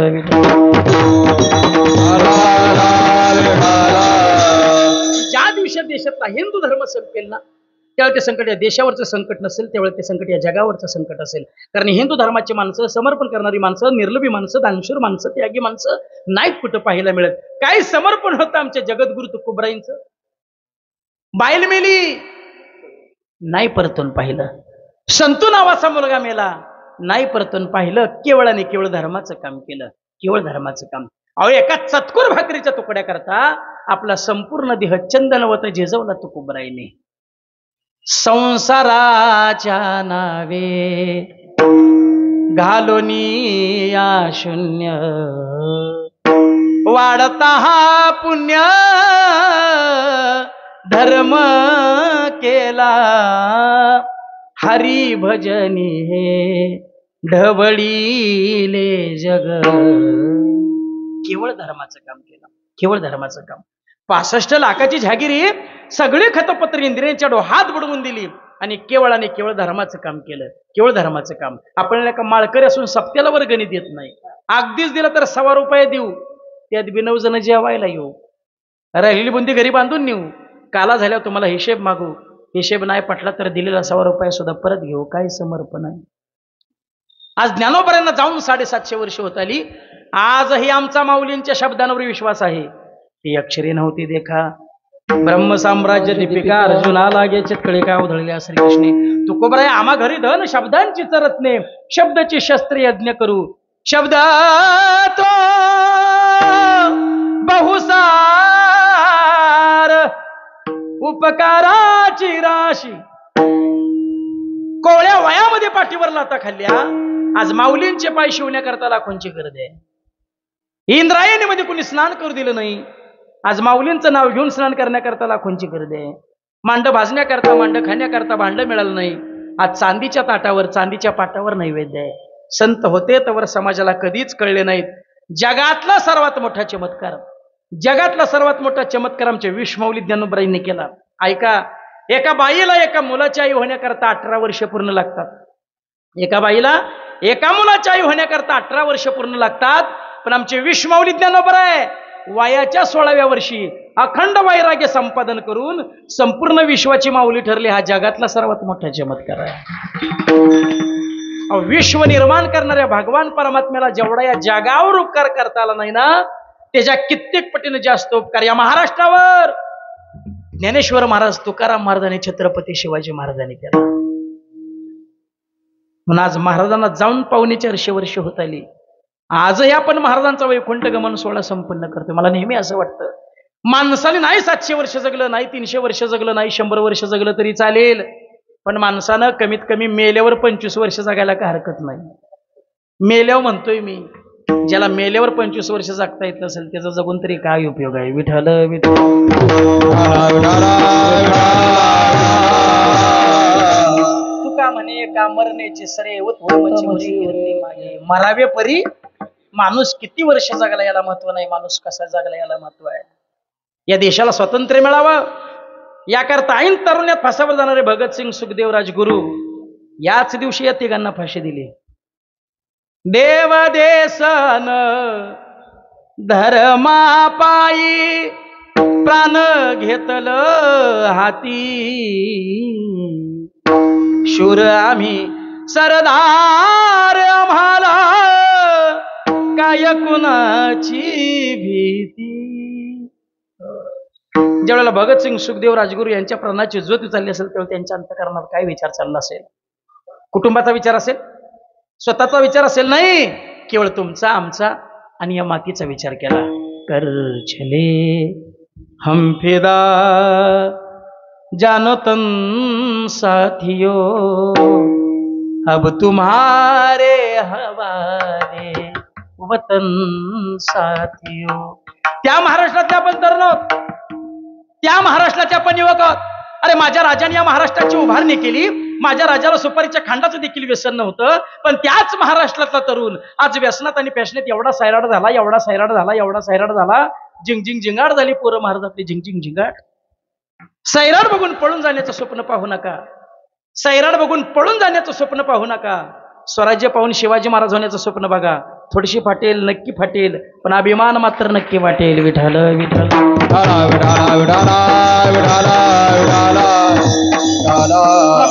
ज्या दिवशी देशातला हिंदू धर्म संपेल ना, त्यावेळी ते संकट या देशावरचं संकट नसेल, त्यावेळी ते संकट या जगावरचं संकट असेल. कारण हिंदू धर्माची माणसं, समर्पण करणारी माणसं, निर्लोभी माणसं, दानशूर माणसं, त्यागी माणसं नाहीत कुठं पाहायला मिळत. काय समर्पण होतं आमच्या जगद्गुरु तुकोबरायांचं. बाईल मेली नाही परतून पाहिलं, संतू नावाचा मुलगा मेला नाही परतून पाहिलं, केवळ आणि केवळ धर्माचं काम केलं, केवळ धर्माचं काम. अहो एका चतकुर भाकरीच्या तुकड्या करता आपला संपूर्ण देह चंदनवत झिजवला तुकोबराईने. संसाराच्या नावे घालोनी या शून्य, वाढता हा पुण्य धर्म केला, हरी भजनी हे ढवळीले जग. केवळ धर्माचं काम केलं, केवळ धर्माचं काम. 65 लाखाची जहागिरी सगळी खतपत्र इंद्रियांच्या हात बुडवून दिली आणि केवळ धर्माचं काम केलं, केवळ धर्माचं काम. आपण एका माळकरी असून सप्त्याला वर्गणी देत नाही, अगदीच दिलं तर 1.25 रुपये देऊ, त्यात बी 9 जण जेवायला येऊ, राहिलेली बुंदी घरी बांधून नेऊ, काला झाल्यावर तुम्हाला हिशेब मागू, हिशेब नाही पटला तर दिलेला 1.25 रुपये सुद्धा परत घेऊ. काय समर्पण आहे. आज ज्ञानोबरांना जाऊन 750 वर्ष होत आली. आजही आमचा माऊलींच्या शब्दांवर विश्वास आहे. ती अक्षरे नव्हती देखा ब्रह्म साम्राज्य दीपिका अर्जुना लागे चितकळे का उधळल्या श्रीकृष्णे. तुकोबराय आम्हा घरी धन शब्दांची चरत्ने, शब्दाची शस्त्र यज्ञ करू, शब्द तो बहुसार उपकाराची राशी. कोवळ्या वयामध्ये पाठीवर लाता खाल्ल्या, आज माऊलींचे पाय शिवण्याकरता लाखोंची गर्दी आहे. इंद्रायणीमध्ये कुणी स्नान करू दिलं नाही, आज माऊलींचं नाव घेऊन स्नान करण्याकरता लाखोंची गर्दी आहे. मांड भाजण्याकरता, मांड खाण्याकरता भांड मिळालं नाही, आज चांदीच्या ताटावर चांदीच्या पाटावर नैवेद्य आहे. संत होते तवर समाजाला कधीच कळले नाहीत. जगातला सर्वात मोठा चमत्कार, जगातला सर्वात मोठा चमत्कार आमच्या विश्वमौली ज्ञानोबरांनी केला. ऐका, एका बाईला एका मुलाची आई होण्याकरता 18 वर्ष पूर्ण लागतात. एका बाईला एका मुलाची आई होण्याकरता 18 वर्ष पूर्ण लागतात. पण आमचे विश्वमौली ज्ञानोबराय वयाच्या 16व्या वर्षी अखंड वैराग्य संपादन करून संपूर्ण विश्वाची माऊली ठरली. हा जगातला सर्वात मोठा चमत्कार आहे. विश्व निर्माण करणाऱ्या भगवान परमात्म्याला जेवढा या जगावर उपकार करता आला नाही ना, त्याच्या कित्येक पटीने जास्त उपकार या महाराष्ट्रावर ज्ञानेश्वर महाराज, तुकाराम महाराजांनी, छत्रपती शिवाजी महाराजांनी केला. म्हणून आज महाराजांना जाऊन 4.25 वर्ष होत आली. आजही आपण महाराजांचा वैकुंठ गमन सोहळा संपन्न करतो. मला नेहमी असं वाटतं, माणसाने नाही 700 वर्ष जगलं, नाही 300 वर्ष जगलं, नाही 100 वर्ष जगलं तरी चालेल, पण माणसानं कमीत कमी मेल्यावर 25 वर्ष जगायला काय हरकत नाही. मेल्यावर म्हणतोय मी, ज्याला मेल्यावर 25 वर्ष जगता येत असेल त्याचा जगून तरी काय उपयोग आहे. विठ्ठल विठ्ठल तुका म्हणे का मरण्याची सरे मरावे परी. माणूस किती वर्ष जगला याला महत्व नाही, माणूस कसा जगला याला महत्व आहे. या देशाला स्वातंत्र्य मिळावं याकरता ऐन तरुण्यात फासावर जाणारे भगतसिंग, सुखदेव, राजगुरू याच दिवशी या तिघांना फाशी दिली. देव देसन धर्मा पायी प्राण घेतल हाती, शूर आम्ही सरदार आम्हाला काय कुणाची भीती. ज्यावेळेला भगतसिंग, सुखदेव, राजगुरू यांच्या प्राणाची ज्योत चालली असेल तेव्हा त्यांच्या अंतःकरणात काय विचार चालला असेल? कुटुंबाचा विचार असेल, स्वतःचा विचार असेल नाही, केवळ तुमचा, आमचा आणि या मातीचा विचार केला. कर चले हम फिदा जानो तन साथियो अब तुम्हारे हवाले वतन साथियो. त्या महाराष्ट्रातले आपण तरुण आहोत, त्या महाराष्ट्राचे आपण युवक आहोत. अरे माझ्या राजाने या महाराष्ट्राची उभारणी केली, माझ्या राजाला सुपारीच्या खांडाचं देखील व्यसन नव्हतं, पण त्याच महाराष्ट्रातला तरुण आज व्यसनात आणि पॅशनेत एवढा सैराट झाला, एवढा सैराट झाला, एवढा सैराट झाला, झिंगझिंग झिंगाट झाली पोरं महाराज आपली, झिंगझिंग झिंगाट. सैराट बघून पळून जाण्याचं स्वप्न पाहू नका, सैराट बघून पळून जाण्याचं स्वप्न पाहू नका. स्वराज्य पाहून शिवाजी महाराज होण्याचं स्वप्न बघा. थोडीशी फाटेल, नक्की फाटेल, पण अभिमान मात्र नक्की वाटेल. विठाल विठाल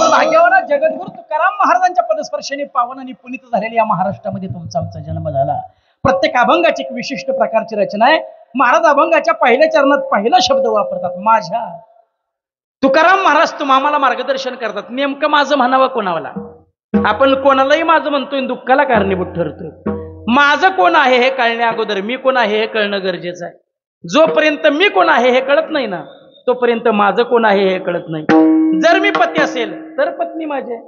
भाग्यवान जगद्गुरु तुकाराम महाराजांच्या पदस्पर्शाने पावन आणि पुनीत झालेल्या या महाराष्ट्रामध्ये तुमचा आमचा जन्म झाला. प्रत्येक अभंगाची एक विशिष्ट प्रकारची रचना आहे. महाराज अभंगाच्या पहिल्या चरणात पहिला शब्द वापरतात, माझ्या. तुकाराम महाराज आम्हाला मार्गदर्शन करतात. नेमकं माझं म्हणावं कोणाला? आपण कोणालाही माझं म्हणतोय, दुःखाला कारणीभूत ठरतोय. माझं कोण आहे हे कळण्या अगोदर मी कोण आहे हे कळणं गरजेचं आहे. जोपर्यंत मी कोण आहे हे कळत नाही ना, तोपर्यंत माझं कोण आहे हे कळत नाही. जर मी पती असेल तर पत्नी माझी आहे,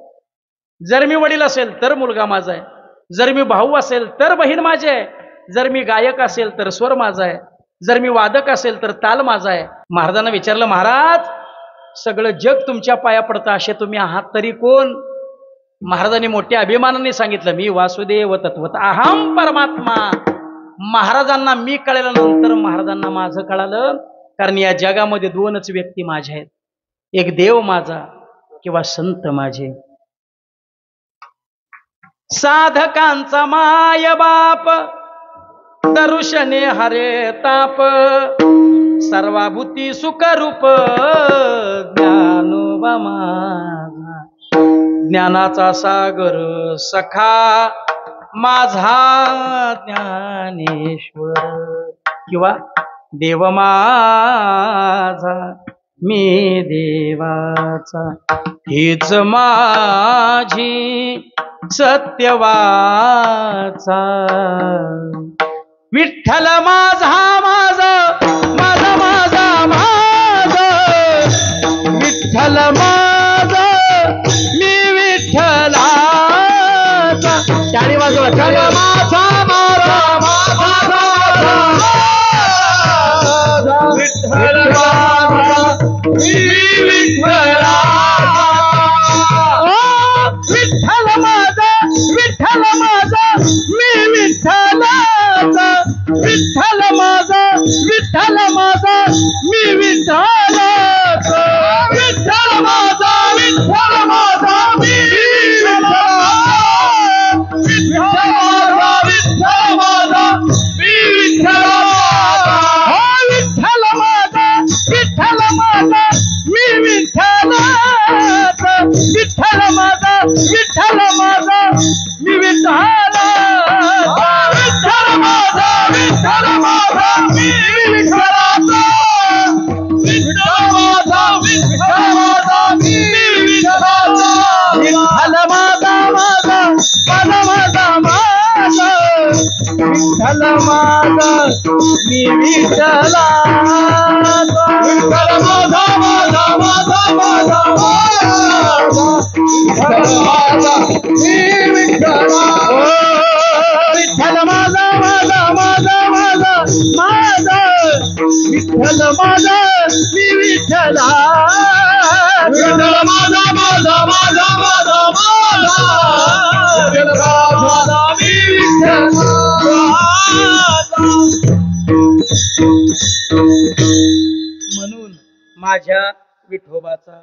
जर मी वडील असेल तर मुलगा माझा आहे, जर मी भाऊ असेल तर बहीण माझी आहे, जर मी गायक असेल तर स्वर माझा आहे, जर मी वादक असेल तर ताल माझा आहे. महाराजांना विचारलं, महाराज सगळं जग तुमच्या पाया पडतं, असे तुम्ही आहात तरी कोण? महाराजांनी मोठ्या अभिमानाने सांगितलं, मी वासुदेव तत्वत अहम परमात्मा. महाराजांना मी कळल्यानंतर महाराजांना माझं कळालं, कारण या जगामध्ये दोनच व्यक्ती माझ्या आहेत, एक देव माझा किंवा संत माझे. साधकांचा माय बाप दरुशने हरे ताप, सर्वाभूती सुखरूप ज्ञानोबा माझा. ज्ञानाचा सागर सखा माझा ज्ञानेश्वर, किंवा देव माझा मी देवाचा, हीच माझी सत्यवाचा. विठ्ठल माझा माझा माझा माझा माझा, विठ्ठल माझा मी विठ्ठलाचा. टाळी वाजवा. विठ्ठल माझा माझा माझा माझा, विठ्ठल माझा मी विठ्ठलाचा. विठ्ठला विठ्ठल माझा माझा माझा माझा माझा विठ्ठल माझा मी विठ्ठल म्हणून माझ्या विठोबाचा,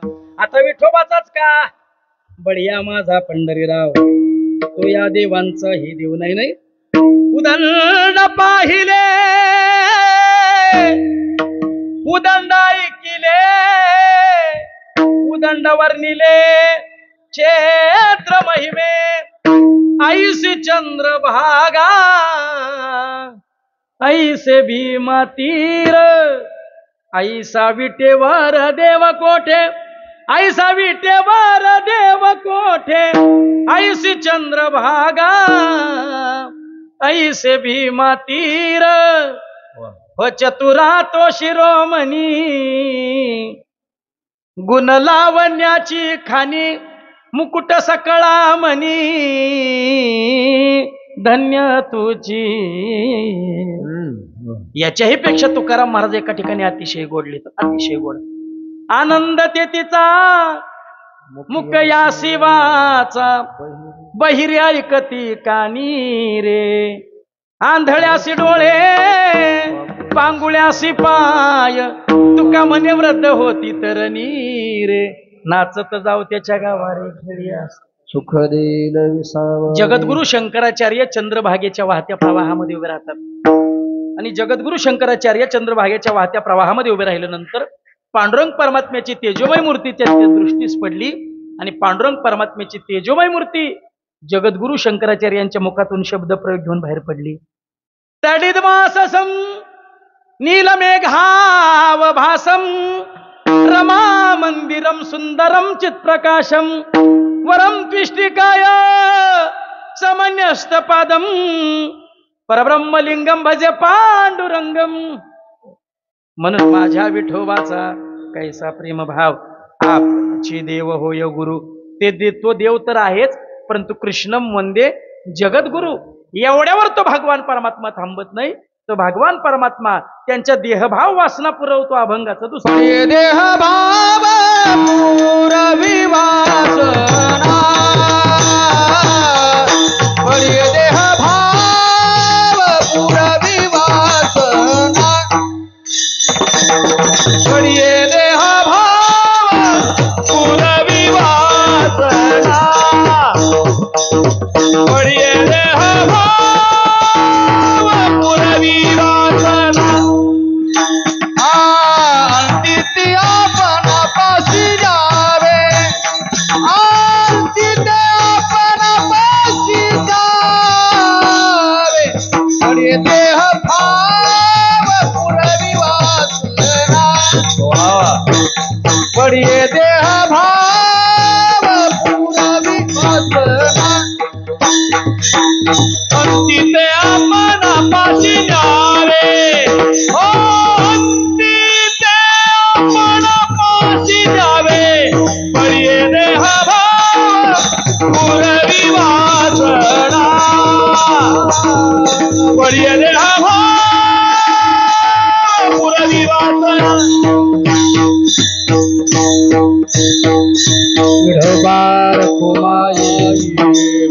आता विठोबाचाच का, बढिया माझा पंढरीराव, तो या देवांचा ही देव नाही नाही. उदंड पाहिले उदंड ऐकिले उदंड वर्णिले क्षेत्र महिमे ऐसी चंद्रभागा ऐसे भीमा तीर ऐसा विटेवर देव कोठे ऐसा विटेवर देव कोठे ऐसी चंद्रभागा ऐसे भीमा तीर हो चतुरा तो शिरोमणी गुण लावण्याची खानी मुकुट सकळा मनी धन्य तुझी. याच्याही पेक्षा तुकाराम महाराज एका ठिकाणी अतिशय गोडले, अतिशय गोड. आनंद ते तिचा मुक या शिवाचा बहिरी ऐकती कानी रे, आंधळ्यासी डोळे पांगुळ्यासी पाय तुका म्हणे वृद्ध होती तरणी रे, नाचत जाऊ त्याच्या गावारे खेळ्या सुख देईल विसावा. जगद्गुरु शंकराचार्य चंद्रभागेच्या वाहत्या प्रवाहामध्ये उभे राहतात आणि जगद्गुरु शंकराचार्य चंद्रभागेच्या वाहत्या प्रवाहामध्ये उभे राहिल्यानंतर पांडुरंग परमात्म्याची तेजोमय मूर्ती त्यांच्या दृष्टीस पडली आणि पांडुरंग परमात्म्याची तेजोमय मूर्ती जगद्गुरु शंकराचार्यांच्या मुखातून शब्द प्रयोग घेऊन बाहेर पडली. तडिदमाससं नीलमेघाव भासम रमा मंदिरम सुंदरम चित्प्रकाशम वरम त्विष्टिकाय समन्यस्तपादम परब्रह्मलिंगम भजे पांडुरंगम. म्हणून माझ्या विठोबाचा कैसा प्रेमभाव, आपची देव होय गुरु, ते तो देव तर आहेच परंतु कृष्णम वंदे जगद्गुरु, एवढ्यावर तो भगवान परमात्मा थांबत नाही. तो भगवान परमात्मा त्यांच्या देहभाव वासना पुरवतो अभंगाचा दुसरा देहभाव पुरवी वासना बळी देहभाव पुरवी वासना बळी देहभाव पुरवी वासना बळी देहभाव पुरवी वासना अंतिती आपण पाशी जावे अंतिती आपण पाशी जावे बळी देह भाव पुरवी वासना बळी देह भाव पुरवी वासना अंतिते आपण पाशी जावे हो अंतिते आपण पाशी जावे बळी देह भाव पुरवी वासना बळी देह भाव पुरवी वासना. विठोबार कुमाई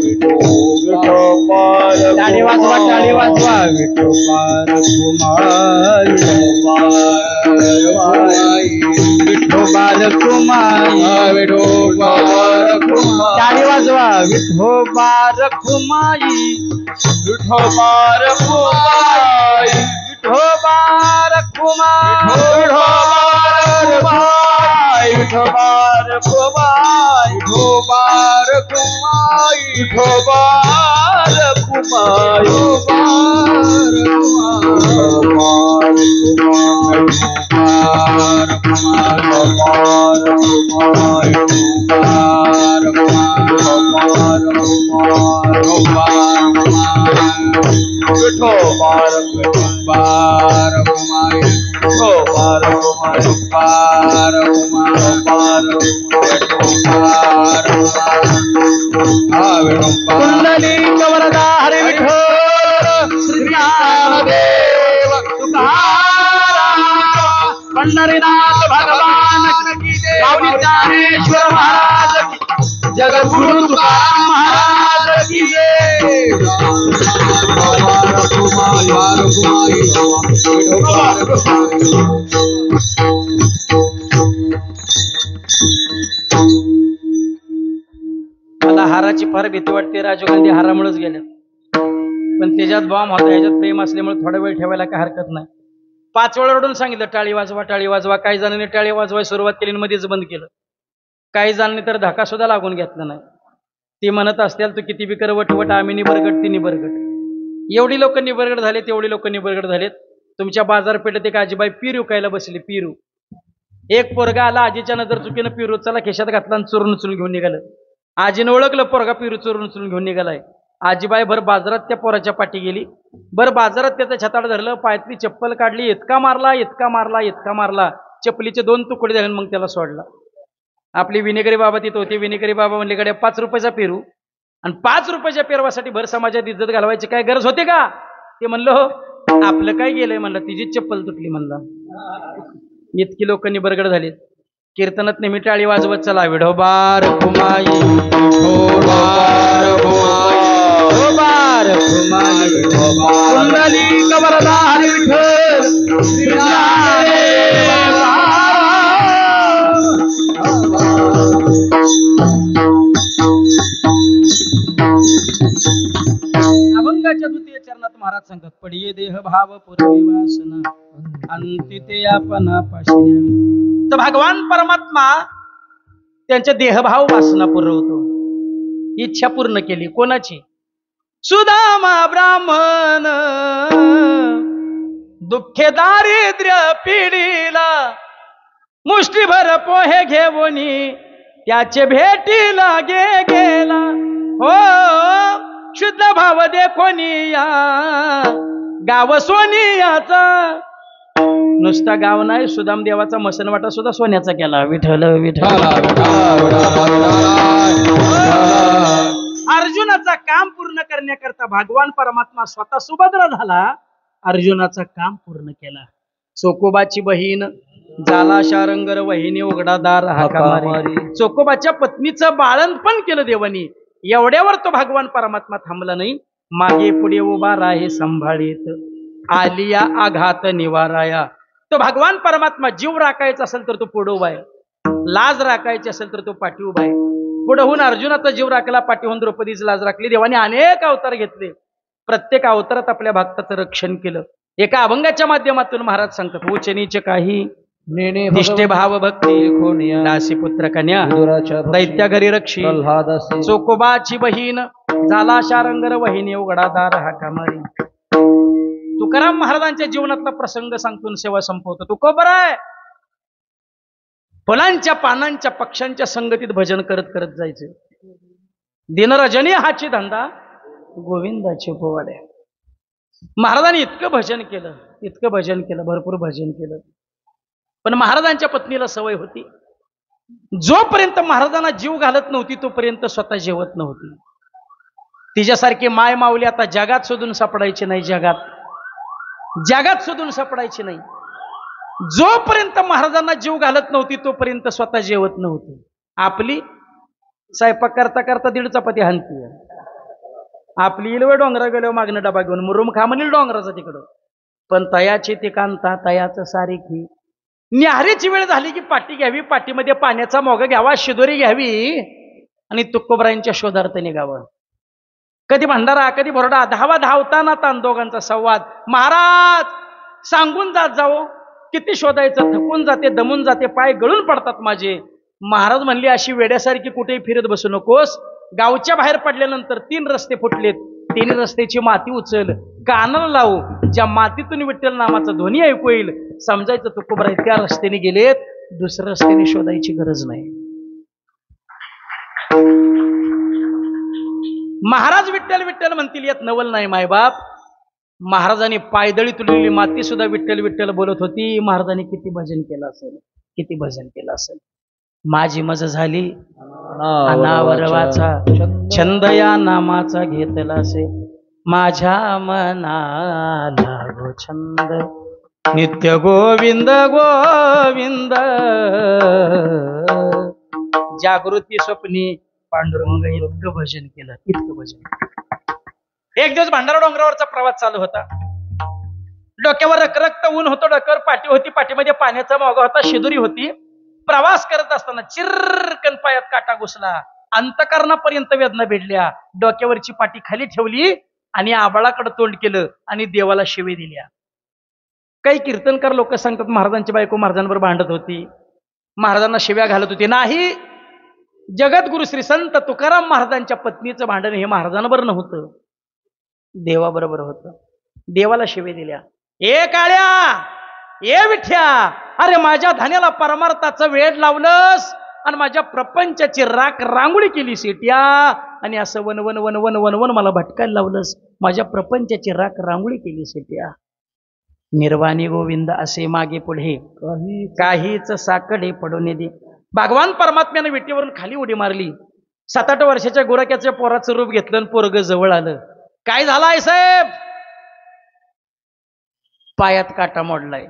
विठोबार टाळी वाजवा टाळी वाजवा विठोबार कुमाई विठोबार कुमाई विठोबार कुमाई टाळी वाजवा विठोबार कुमाई विठोबार कुमाई विठोबार कुमाई विठोबार कुमाई विठोबार कुमाई विठोबार कुमाई विठोबार कुंडलिक वरदा हरी विठ्ठल श्री ज्ञानदेव तुकाराम पंढरीनाथ भगवान भगवान की जय माऊली ज्ञानेश्वर महाराज की जगद्गुरु तुकाराम महाराज की जय मला हाराची फार भीती वाटते. राजीव गांधी हारामुळेच गेले, पण त्याच्यात बॉम्ब होता, ह्याच्यात प्रेम असल्यामुळे थोडा वेळ ठेवायला काय हरकत नाही. 5 वेळा रडून सांगितलं टाळी वाजवा, टाळी वाजवा. काही जणांनी टाळी वाजवायला सुरुवात केली आणि मध्येच बंद केलं. काही जणांनी तर धक्का सुद्धा लागून घेतला नाही. ती म्हणत असतील तू किती बी कर वटवट, आम्ही निबरगट ती निबरगट. एवढी लोक निबरगट झालेत, एवढी लोक निबरगट झालेत. तुमच्या बाजारपेठेत एक आजीबाई पीर विकायला बसली. पीरू एक पोरगा आला, आजीच्या नजर चुकीनं पिरू चला खिशात घातला आणि चोरून उचलून घेऊन निघालं. आजीनं ओळखलं पोरगा पिरू चोरून उचलून घेऊन निघालाय. आजीबाई भर बाजारात त्या पोराच्या पाठी गेली. भर बाजारात त्याचं छताड धरलं, पायातली चप्पल काढली, इतका मारला इतका मारला इतका मारला, चप्पलीचे 2 तुकडे झाले, मग त्याला सोडला. आपली विनेगरी बाबा तिथं होते. विनेगरी बाबा म्हणले कडे 5 रुपयाचा पेरू, आणि 5 रुपयाच्या पेरवासाठी भर समाजात इज्जत घालवायची काय गरज होते का? ते म्हणलं हो, आपलं काय गेलंय म्हणलं, तिची चप्पल तुटली म्हणला. इतकी लोकांनी बरगड झालीत. कीर्तनात नेहमी टाळी वाजवत चला. विढोबार कुमाई विठोबार कुमाई कुंडलिक वरदान विठ्ठल अभंगाच्या द्वितीय चरणात महाराज सांगतात पडिये देह भाव पूर्वी वासना अंती ते आपण पाशी. तर भगवान परमात्मा त्यांच्या देहभाव वासना पुरवतो. इच्छा पूर्ण केली कोणाची? सुदामा ब्राह्मण दुःखे दारिद्र्य पिढीला मुष्टीभर पोहे घेऊनी त्याचे भेटीला गेला. हो शुद्ध भाव देखोनिया गाव सोनियाचा. नुसता गाव नाही, सुदाम देवाचा मसनवाटा सुद्धा सोन्याचा केला. विठ्ठल विठ्ठल. अर्जुनाचा काम पूर्ण करण्याकरता भगवान परमात्मा स्वतः सुभद्र झाला. अर्जुनाचं काम पूर्ण केला. चोकोबाची बहीण झाला शारंगर वहिनी उघडादार हाका मारी. चोकोबाच्या पत्नीचं बाळण पण केलं देवानी. एवढ्यावर तो भगवान परमात्मा थांबला नाही. मागे पुढे उभा राहे संभाळीत आलिया आघात निवाराया. तो भगवान परमात्मा जीव राखायचा असेल तर तो पुढे उभा आहे, लाज राखायची असेल तर तो पाठी उभा आहे. पुढे होऊन अर्जुनाचा जीव राखला, पाठी होऊन द्रौपदीची लाज राखली. देवाने अनेक अवतार घेतले, प्रत्येक अवतारात आपल्या भक्ताचं रक्षण केलं. एका अभंगाच्या माध्यमातून महाराज सांगतात उच्च नीच काही निष्ठे भाव भक्ती दासी पुत्र कन्या दैत्या घरी रक्षी चोकोबाची बहीण झाला शारंगर वहिनी उघडादार हाका मारी. तुकाराम महाराजांच्या जीवनातला प्रसंग सांगून सेवा संपवतो. तुकोबरा आहे फुलांच्या पानांच्या पक्ष्यांच्या संगतीत भजन करत करत जायचे. दिनरजनी हाची धंदा गोविंदाचे पोवाडे. महाराजांनी इतकं भजन केलं, इतकं भजन केलं, भरपूर भजन केलं. पण महाराजांच्या पत्नीला सवय होती, जोपर्यंत महाराजांना जीव घालत नव्हती तोपर्यंत स्वतः जेवत नव्हती. तिच्यासारखी माय माऊली आता जगात शोधून सापडायची नाही. जगात शोधून सापडायची नाही. जोपर्यंत महाराजांना जीव घालत नव्हती तोपर्यंत स्वतः जेवत नव्हती. आपली स्वयंपाक करता करता 1.5 चपाती हाणती. आपली इलवे डोंगरा गेलो मागणं डबा घेऊन मुरुम खा म्हणील डोंगराचा तिकडं. पण तयाची ती कांता तयाचं सारीखी. न्याहारीची वेळ झाली की पाटी घ्यावी, पाठीमध्ये पाण्याचा मोग घ्यावा, शिदोरी घ्यावी आणि तुकोबरायांच्या शोधार्थ निघावं. कधी भंडारा कधी भरडा, धावताना तान दोघांचा संवाद. महाराज सांगून जात जाओ, किती शोधायचं, थकून जाते, दमून जाते, पाय गळून पडतात माझे. महाराज म्हणले अशी वेड्यासारखी कुठेही फिरत बसू नकोस. गावच्या बाहेर पडल्यानंतर 3 रस्ते फुटलेत, 3 रस्त्याची माती उचल, कानाला लावू, ज्या मातीतून विठ्ठल नामाचा ध्वनी ऐकू येईल समजायचं तुकोबराय त्या रस्त्याने गेलेत, दुसऱ्या रस्त्याने शोधायची गरज नाही. महाराज विठ्ठल विठ्ठल म्हणतील यात नवल नाही मायबाप. महाराजांनी पायदळी तुटलेली माती सुद्धा विठ्ठल विठ्ठल बोलत होती. महाराजांनी किती भजन केलं असेल, किती भजन केलं असेल. माझी मज झाली अनावरवाचा छंद या नामाचा घेतला असे, माझ्या मनाला गो छंद नित्य गोविंद गोविंद जागृती स्वप्नी पांडुरंग इतकं भजन केलं, इतकं भजन. एक दिवस भंडारा डोंगरावरचा प्रवास चालू होता. डोक्यावर रखरखत ऊन होतं, डोक्यावर पाठी होती, पाठीमध्ये पाण्याचा मोगा होता, शिदुरी होती. प्रवास करत असताना चिरकन पायात काटा घुसला, अंतकरणापर्यंत वेदना भेटल्या. डोक्यावरची पाठी खाली ठेवली आणि आबाळाकडे तोंड केलं आणि देवाला शिवे दिल्या. काही कीर्तनकार लोक सांगतात महाराजांची बायको महाराजांबरोबर भांडत होती, महाराजांना शिव्या घालत होती. नाही, जगद्गुरु श्री संत तुकाराम महाराजांच्या पत्नीचं भांडण हे महाराजांबरोबर नव्हतं, देवाबरोबर होतं. देवाला शिवे दिल्या. ए काळ्या, ए विठ्या, अरे माझ्या धान्याला परमार्थाचं वेड लावलंस आणि माझ्या प्रपंचाची राख रांगोळी केली सेट्या, आणि असं one one one one one one मला भटकायला लावलंस, माझ्या प्रपंचाची राख रांगोळी केली सेट्या. निर्वाणी गोविंद असे मागे पुढे काहीच साकडे पडून दे. भगवान परमात्म्याने विटीवरून खाली उडी मारली. 7-8 वर्षाच्या गोरक्याच्या पोराचं रूप घेतलं आणि पोरग जवळ आलं. काय झालं आहे साहेब? पायात काटा मोडलाय.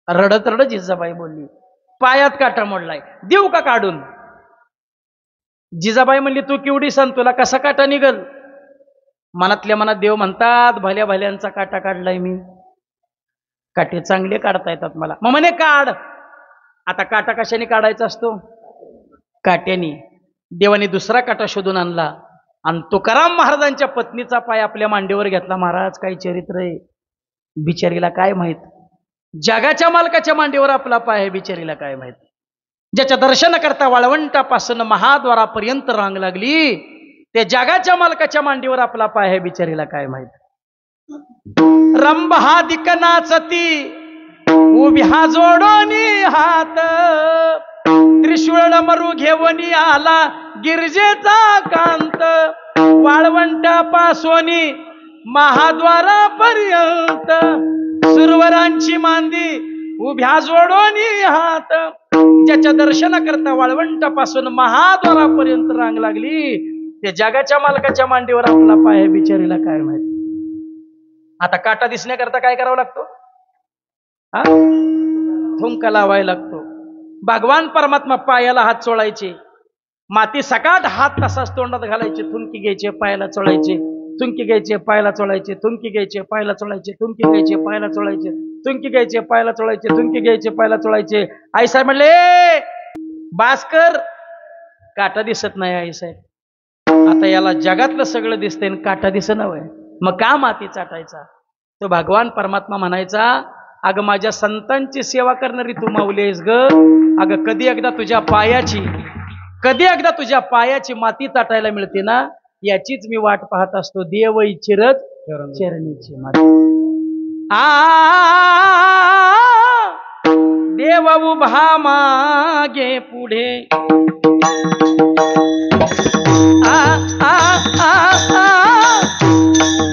रडत रडत जिजाबाई बोलली, पायात काटा मोडलाय, देऊ का काढून? जिजाबाई म्हणली, तू केवढी सण, तुला कसा काटा निघल? मनातल्या मनात देव म्हणतात, भल्या भल्यांचा काटा काढलाय मी, काटे चांगले काढता येतात मला. मग म्हणे काढ. आता काटा कशाने काढायचा असतो? काट्याने. देवाने दुसरा काटा शोधून आणला आणि तुकाराम महाराजांच्या पत्नीचा पाय आपल्या मांडीवर घेतला. महाराज काय चरित्र आहे, बिचारीला काय माहित. जगाच्या मालकाच्या मांडीवर आपला पाय आहे, बिचारीला काय माहित. ज्याच्या दर्शन करता वाळवंटापासून महाद्वारापर्यंत रांग लागली, त्या जगाच्या मालकाच्या मांडीवर आपला पाय आहे, बिचारीला काय माहित. रंभा दिकनाचती उभ्या जोडोनी हात, त्रिशूळ मरू घेवनी आला गिरजेचा कांत, वाळवंटापासोनी महाद्वारापर्यंत सुरवरांची मांदी उभ्या जोडोनी हात. ज्याच्या दर्शन करता वाळवंटापासून महाद्वारापर्यंत रांग लागली, त्या जगाच्या मालकाच्या मांडीवर आपला पाय आहे, बिचारीला काय माहिती. आता काटा दिसण्याकरता काय करावं लागतो? थुंका लावायला लागतो. भगवान परमात्मा पायाला हात चोळायचे, माती सकाट हात तसाच तोंडात घालायचे, थुंकी घ्यायचे, पायाला चोळायचे, थुंकी घ्यायचे, पायाला चोळायचे, थुंकी घ्यायचे, पायाला चोळायचे, थुंकी घ्यायचे, पायाला चोळायचे, थुंकी घ्यायचे, पायाला चोळायचे, थुंकी घ्यायचे, पायाला चोळायचे. आईसाहेब म्हणले, भास्कर काटा दिसत नाही आईसाहेब. आता याला जगातलं सगळं दिसतंय आणि काटा दिसत नव्हे, मग का माती चाटायचा? तो भगवान परमात्मा म्हणायचा, अगं माझ्या संतांची सेवा करणारी तू माऊली आहेस ग. अगं कधी एकदा तुझ्या पायाची माती चाटायला मिळते ना, याचीच मी वाट पाहत असतो. देव इच्छिरत चरणीची माती. देव उभा मागे पुढे,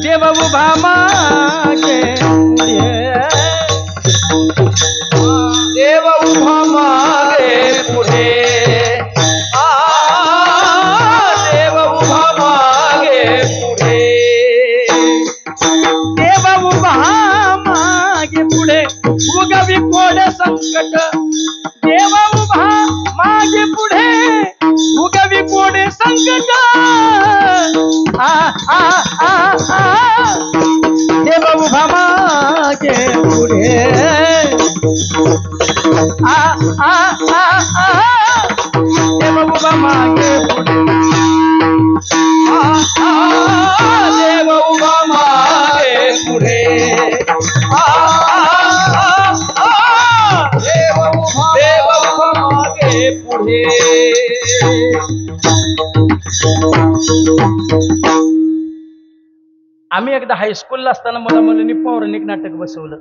देव उभा मागे पुढे, देव उभा मागे पुढे, देव उभा मागे पुढे, देव उभा मागे पुढे, उगवी कोड संकट. देव उभा मागे पुढे, उगवी कोडे संकट. देव उभा मागे पुढे, देव उभा मागे पुढे, देव उभा मागे पुढे, देव उभा मागे पुढे. आम्ही एकदा हायस्कूलला असताना मुला मुलींनी पौराणिक नाटक बसवलं.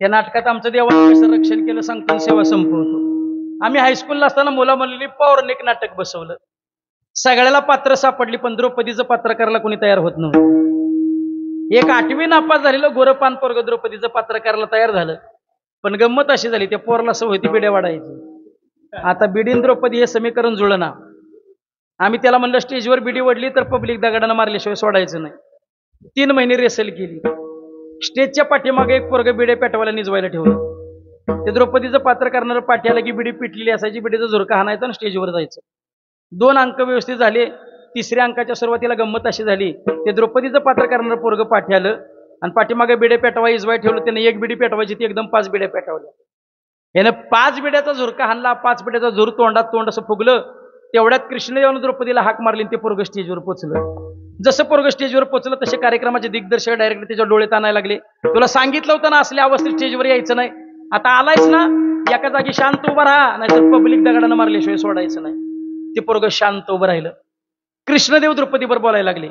त्या नाटकात आमचं देवाने कसं रक्षण केलं सांगतो, सेवा संपवतो. आम्ही हायस्कूलला असताना मुला मुलींनी पौराणिक नाटक बसवलं. सगळ्याला पात्र सापडली, पण द्रौपदीचं पात्र करायला कोणी तयार होत नव्हतं. एक 8वी नापास झालेलं गोरपान पोरग द्रौपदीचं पात्र करायला तयार झालं, पण गंमत अशी झाली, त्या पोरला सवय होती बिड्या वाढायची. आता बिडीन द्रौपदी हे समीकरण जुळना. आम्ही त्याला म्हणलं, स्टेजवर बिडी वडली तर पब्लिक दगडानं मारल्याशिवाय सोडायचं नाही. 3 महिने रेसल केली. स्टेजच्या पाठीमागे एक पोरग बिडे पेटवायला निजवायला ठेवलं. ते द्रौपदीचं पात्र करणारं पाठ्याला की बिडी पिटलेली असायची, बिडीचा झुरका हाणायचा आणि स्टेजवर जायचं. 2 अंक व्यवस्थित झाले. 3ऱ्या अंकाच्या सुरुवातीला गंमत अशी झाली, ते द्रौपदीचं पात्र करणारं पोरग पाठी आलं आणि पाठीमागे बिडे पेटवा इजवाय ठेवलं. त्याने 1 बिडी पेटवायची, ती एकदम 5 बिड्या पेटवल्या. यानं 5 बिड्याचा झुरका हाणला. 5 बिड्याचा झुर तोंडात तोंड असं फुगलं. तेवढ्यात कृष्णदेवानं द्रौपदीला हाक मारली आणि ते पोरग स्टेजवर पोचलं. जसं पोरग स्टेजवर पोचलं तसे कार्यक्रमाचे दिग्दर्शक डायरेक्ट त्याच्या डोळे ताणायला लागले. तुला सांगितलं होतं ना असल्या अवस्थेत स्टेजवर यायचं नाही, आता आलायस ना, एका जागी शांत उभा राहा, नाहीतर पब्लिक दगडानं मारल्याशिवाय सोडायचं नाही. ते पोरग शांत उभं राहिलं. कृष्णदेव द्रौपदीवर बोलायला लागले.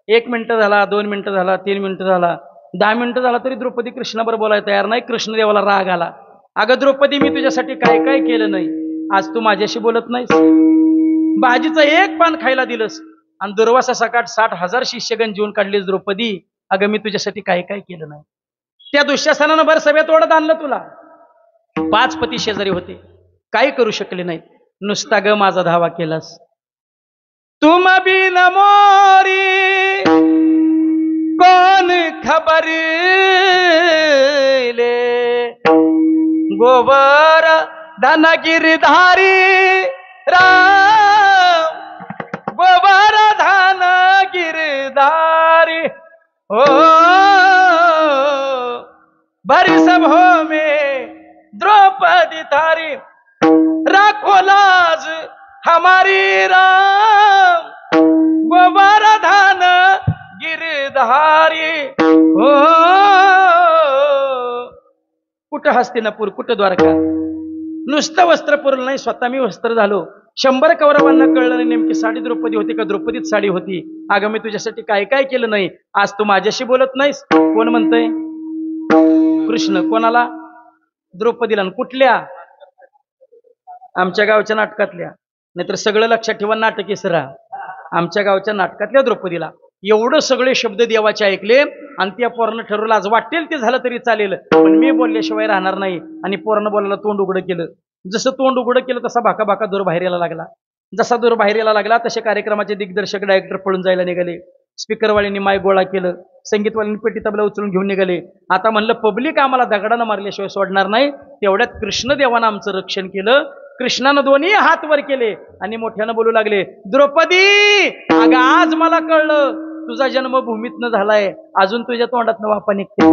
1 मिनिट झाला, 2 मिनिटं झाला, 3 मिनिटं झाला, 10 मिनिटं झाला, तरी द्रौपदी कृष्णाबरोबर बोलायला तयार नाही. कृष्णदेवाला राग आला. अगं द्रौपदी, मी तुझ्यासाठी काय काय केलं नाही, आज तू माझ्याशी बोलत नाहीस. भाजीचं 1 पान खायला दिलंस आणि दुर्वासा सकाट 60,000 शिष्यगण जीवन काढलीस द्रौपदी. अगं मी तुझ्यासाठी काय काय केलं नाही. त्या दुःशासनानं भर सभेत ओढत आणलं तुला. 5 पती शेजारी होते, काही करू शकले नाहीत. नुसता ग माझा धावा केलास. तुम बिन मोरी कोण खबर ले, गोबर धन गिरधारी राम, गोबर धन गिरधारी हो, भरी सभो में द्रौपदी तारी, राखो लाज हमारी राम, गोबर धन गिरधारी हो. कुठं हस्तिनापूर, कुठं द्वारका. नुसतं वस्त्र पुरलं नाही, स्वतः मी वस्त्र झालो. 100 कौरवांना कळलं नाही नेमकी साडी द्रौपदी होती का द्रौपदीत साडी होती. अगं मी तुझ्यासाठी काय काय केलं नाही, आज तू माझ्याशी बोलत नाहीस. कोण म्हणतंय? कृष्ण. कोणाला? द्रौपदीला. कुठल्या? आमच्या गावच्या नाटकातल्या. नाहीतर सगळं लक्षात ठेवा, नाटक इसरा. आमच्या गावच्या नाटकातल्या द्रौपदीला. एवढं सगळे शब्द देवाचे ऐकले आणि त्या पोरानं ठरवलं आज वाटेल ते झालं तरी चालेल, पण मी बोलल्याशिवाय राहणार नाही. आणि पोरानं बोलायला तोंड उघडं केलं. जसं तोंड उघडं केलं तसा भाका भाका दूर बाहेर यायला लागला. जसा दूर बाहेर यायला लागला तसे कार्यक्रमाचे दिग्दर्शक डायरेक्टर पळून जायला निघाले. स्पीकरवाल्यांनी माय गोळा केलं, संगीतवाल्यांनी पेटी तबला उचलून घेऊन निघाले. आता म्हणलं पब्लिक आम्हाला दगडानं मारल्याशिवाय सोडणार नाही. तेवढ्यात कृष्णदेवानं आमचं रक्षण केलं. कृष्णानं दोन्ही हात वर केले आणि मोठ्यानं बोलू लागले, द्रौपदी अगं आज मला कळलं तुझा जन्म भूमीतनं झालाय, अजून तुझ्या तोंडातनं वापा निघते.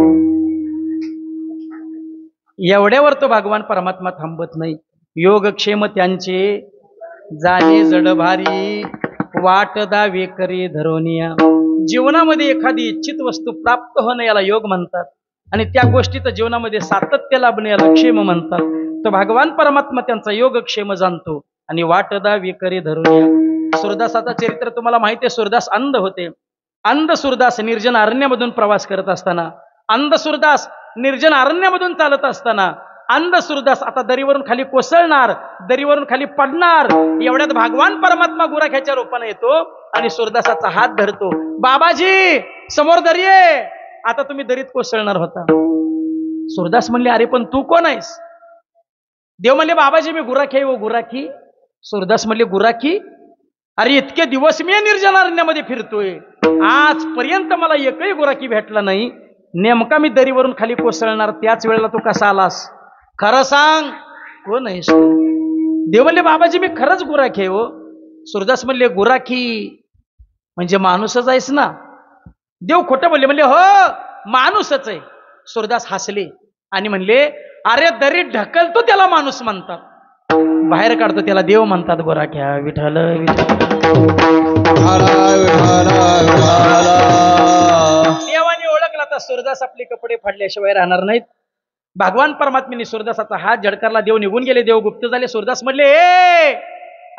एवढ्यावर तो भगवान परमात्मा थांबत नाही. योगक्षेम त्यांचे जाणे जडभारी, वाट दावे करे धरोनिया. जीवनामध्ये एखादी इच्छित वस्तू प्राप्त होणं याला योग म्हणतात आणि त्या गोष्टीचं जीवनामध्ये सातत्य लाभणे याला क्षेम म्हणतात. तर भगवान परमात्मा त्यांचा योगक्षेम जाणतो आणि वाट दावे करे धरोनिया. सूरदासाचं चरित्र तुम्हाला माहिती आहे. सूरदास अंध होते. अंध सूरदास निर्जन अरण्यामधून प्रवास करत असताना, अंध सूरदास निर्जन अरण्यामधून चालत असताना, अंध सूरदास आता दरीवरून खाली कोसळणार, दरीवरून खाली पडणार. एवढ्यात भगवान परमात्मा गुराख्याच्या रूपाने येतो आणि सूरदासाचा हात धरतो. बाबाजी समोर दरी आहे, आता तुम्ही दरीत कोसळणार होता. सूरदास म्हणले, अरे पण तू कोण आहेस? देव म्हणले, बाबाजी मी गुराखी आहे. वो गुराखी? सूरदास म्हणले, गुराखी? अरे इतके दिवस मी निर्जन अरण्यामध्ये फिरतोय, आजपर्यंत मला एकही गुराखी भेटला नाही. नेमका मी दरीवरून खाली कोसळणार, त्याच वेळेला तू कसा आलास? खरं सांग, कोण आहेस तू? देव म्हणले, बाबाजी मी खरंच गुराखी आहे. हो. सूरदास म्हणले, गुराखी म्हणजे माणूसच आहेस ना? देव खोटं बोलले. म्हणले, हो माणूसच आहे. सूरदास हसले आणि म्हणले, अरे दरीत ढकलतो त्याला माणूस म्हणतात, बाहेर काढतो त्याला देव म्हणतात. गुराख्या विठ्ठल देवाने ओळखला तर सूरदास आपले कपडे फाडल्याशिवाय राहणार नाहीत. भगवान परमात्म्याने सूरदासाचा हात झडकारला. देव निघून गेले, देव गुप्त झाले. सूरदास म्हणले,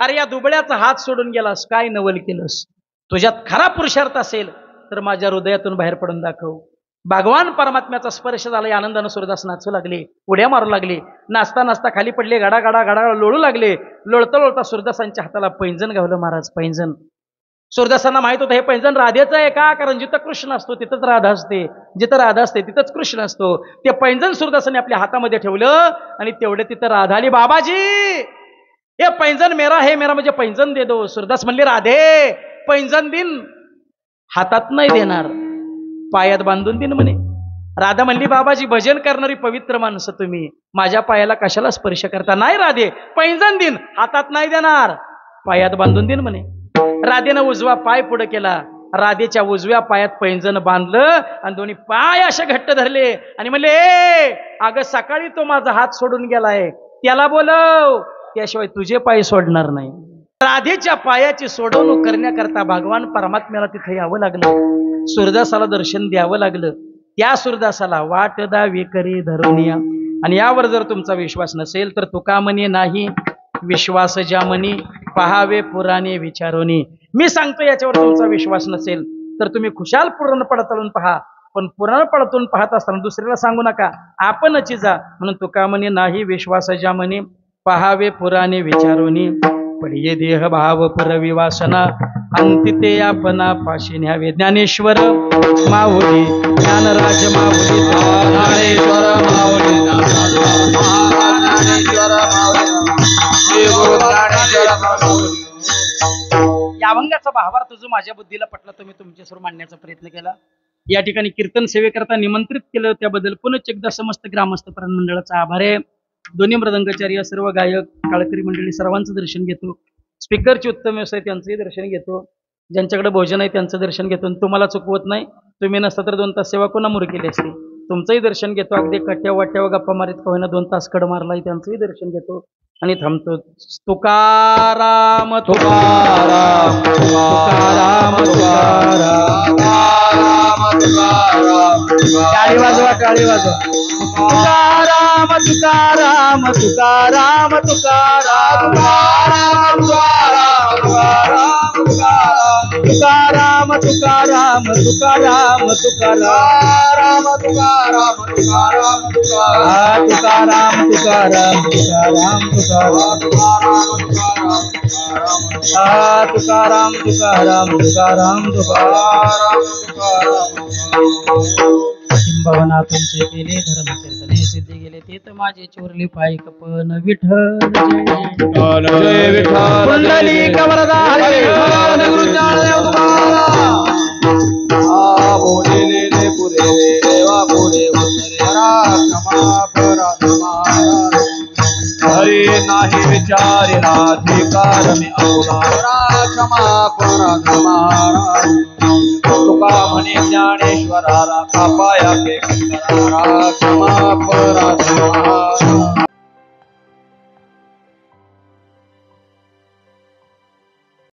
अरे या दुबळ्याचा हात सोडून गेलास, काय नवल केलंस? तुझ्यात खरा पुरुषार्थ असेल तर माझ्या हृदयातून बाहेर पडून दाखव. भगवान परमात्म्याचा स्पर्श झाला. या आनंदानं सूरदास नाचू लागले, उड्या मारू लागले. नाचता नाचता खाली पडले, गाडा गाडा गाडा लोळू लागले. लोळता लोळता सूरदासांच्या हाताला पैंजण गावलं. महाराज पैंजण. सूरदासांना माहित होतं हे पैंजण राधेचं आहे का? कारण जिथं कृष्ण असतो तिथंच राधा असते, जिथं राधा असते तिथंच कृष्ण असतो. ते पैंजण सूरदासांनी आपल्या हातामध्ये ठेवलं आणि तेवढे तिथं राधा आली. बाबाजी हे पैंजण मेरा है, मेरा म्हणजे पैंजण दे दो. सूरदास म्हणले, राधे पैंजण दिन हातात नाही देणार, पायात बांधून दिन म्हणे. राधा म्हणली, बाबाजी भजन करणारी पवित्र माणसं तुम्ही माझ्या पायाला कशाला स्पर्श करता? नाही राधे पैंजण दिन हातात नाही देणार. पायात बांधून देईन म्हणे. राधेनं उजवा पाय पुढे केला, राधेच्या उजव्या पायात पैंजण बांधलं आणि दोन्ही पाय असे घट्ट धरले आणि म्हणले, ए अगं सकाळी तो माझा हात सोडून गेलाय, त्याला बोलव, त्याशिवाय तुझे पाय सोडणार नाही. राधेच्या पायाची सोडवणूक करण्याकरता भगवान परमात्म्याला तिथे यावं लागलं, सूरदासाला दर्शन द्यावं लागलं. त्या सूरदासाला वाट दावी करी धरून या. आणि यावर जर तुमचा विश्वास नसेल तर तुका म्हणे नाही विश्वास ज्या म्हणी पहावे पुराणे विचारोनी. मी सांगतो याच्यावर तुमचा विश्वास नसेल तर तुम्ही खुशाल पुराण पडताळून पहा, पण पुराण पडताळून पाहत असताना दुसऱ्याला सांगू नका, आपणच जा. म्हणून तुका म्हणे नाही विश्वास ज्या म्हणे पहावे पुराणे विचारोनी. पडिये देह भाव परविवासना अंतिते आपणा पाशी न्यावे. ज्ञानेश्वर माऊली ज्ञानराज माऊली ज्ञानेश्वर माऊली ज्ञानेश्वर माऊली. या अभंगाचा भावार्थ जो माझ्या बुद्धीला पटला तो मी तुमच्यासमोर मांडण्याचा प्रयत्न केला. या ठिकाणी कीर्तन सेवेकरता निमंत्रित केलं त्याबद्दल पुनश्च एकदा समस्त ग्रामस्थ प्राण मंडळाचा आभार आहे. दोन्ही मृदंगाचार्य, सर्व गायक, काळकरी मंडळी सर्वांचं दर्शन घेतो. स्पीकरचे उत्तम व्यवसाय त्यांचंही दर्शन घेतो. ज्यांच्याकडे भोजन आहे त्यांचं दर्शन घेतो. तुम्हाला चुकवत नाही, तुम्ही नसता तर 2 तास सेवा कोणा मुळे केली असते. तुमचंही दर्शन घेतो. अगदी कट्ट्या वाट्यावर गप्पा मारीत का होईना 2 तास कड मारलाय त्यांचंही दर्शन घेतो आणि थांबतो. तुकाराम तुकाराम तुकाराम तुकाराम टाळी वाजवा, टाळी वाजवा. तुकाराम तुकाराम तुकाराम तुकाराम तुकाराम तुकाराम तुकाराम तुकाराम तुकाराम तुकाराम तुकाराम तुकाराम तुकाराम तुकाराम तुकाराम तुकाराम किंबहुना तुमचे केले धर्म कीर्तने सिद्धी गेले ते तर माझे चोरले पाय कपन. विठ्ठल जय विठ्ठल कुंडलिक वरदा हरी विठ्ठल गुरुज्ञानदेव तुकाराम. बोलिले पुरे देवा पुरे उतरे क्षमा परात्मा हरी नाही विचारे राधिकार मी अवतारा क्षमा परात्मा. तुका म्हणे ज्ञानेश्वरा राखा पाया के क्षमा परात्मा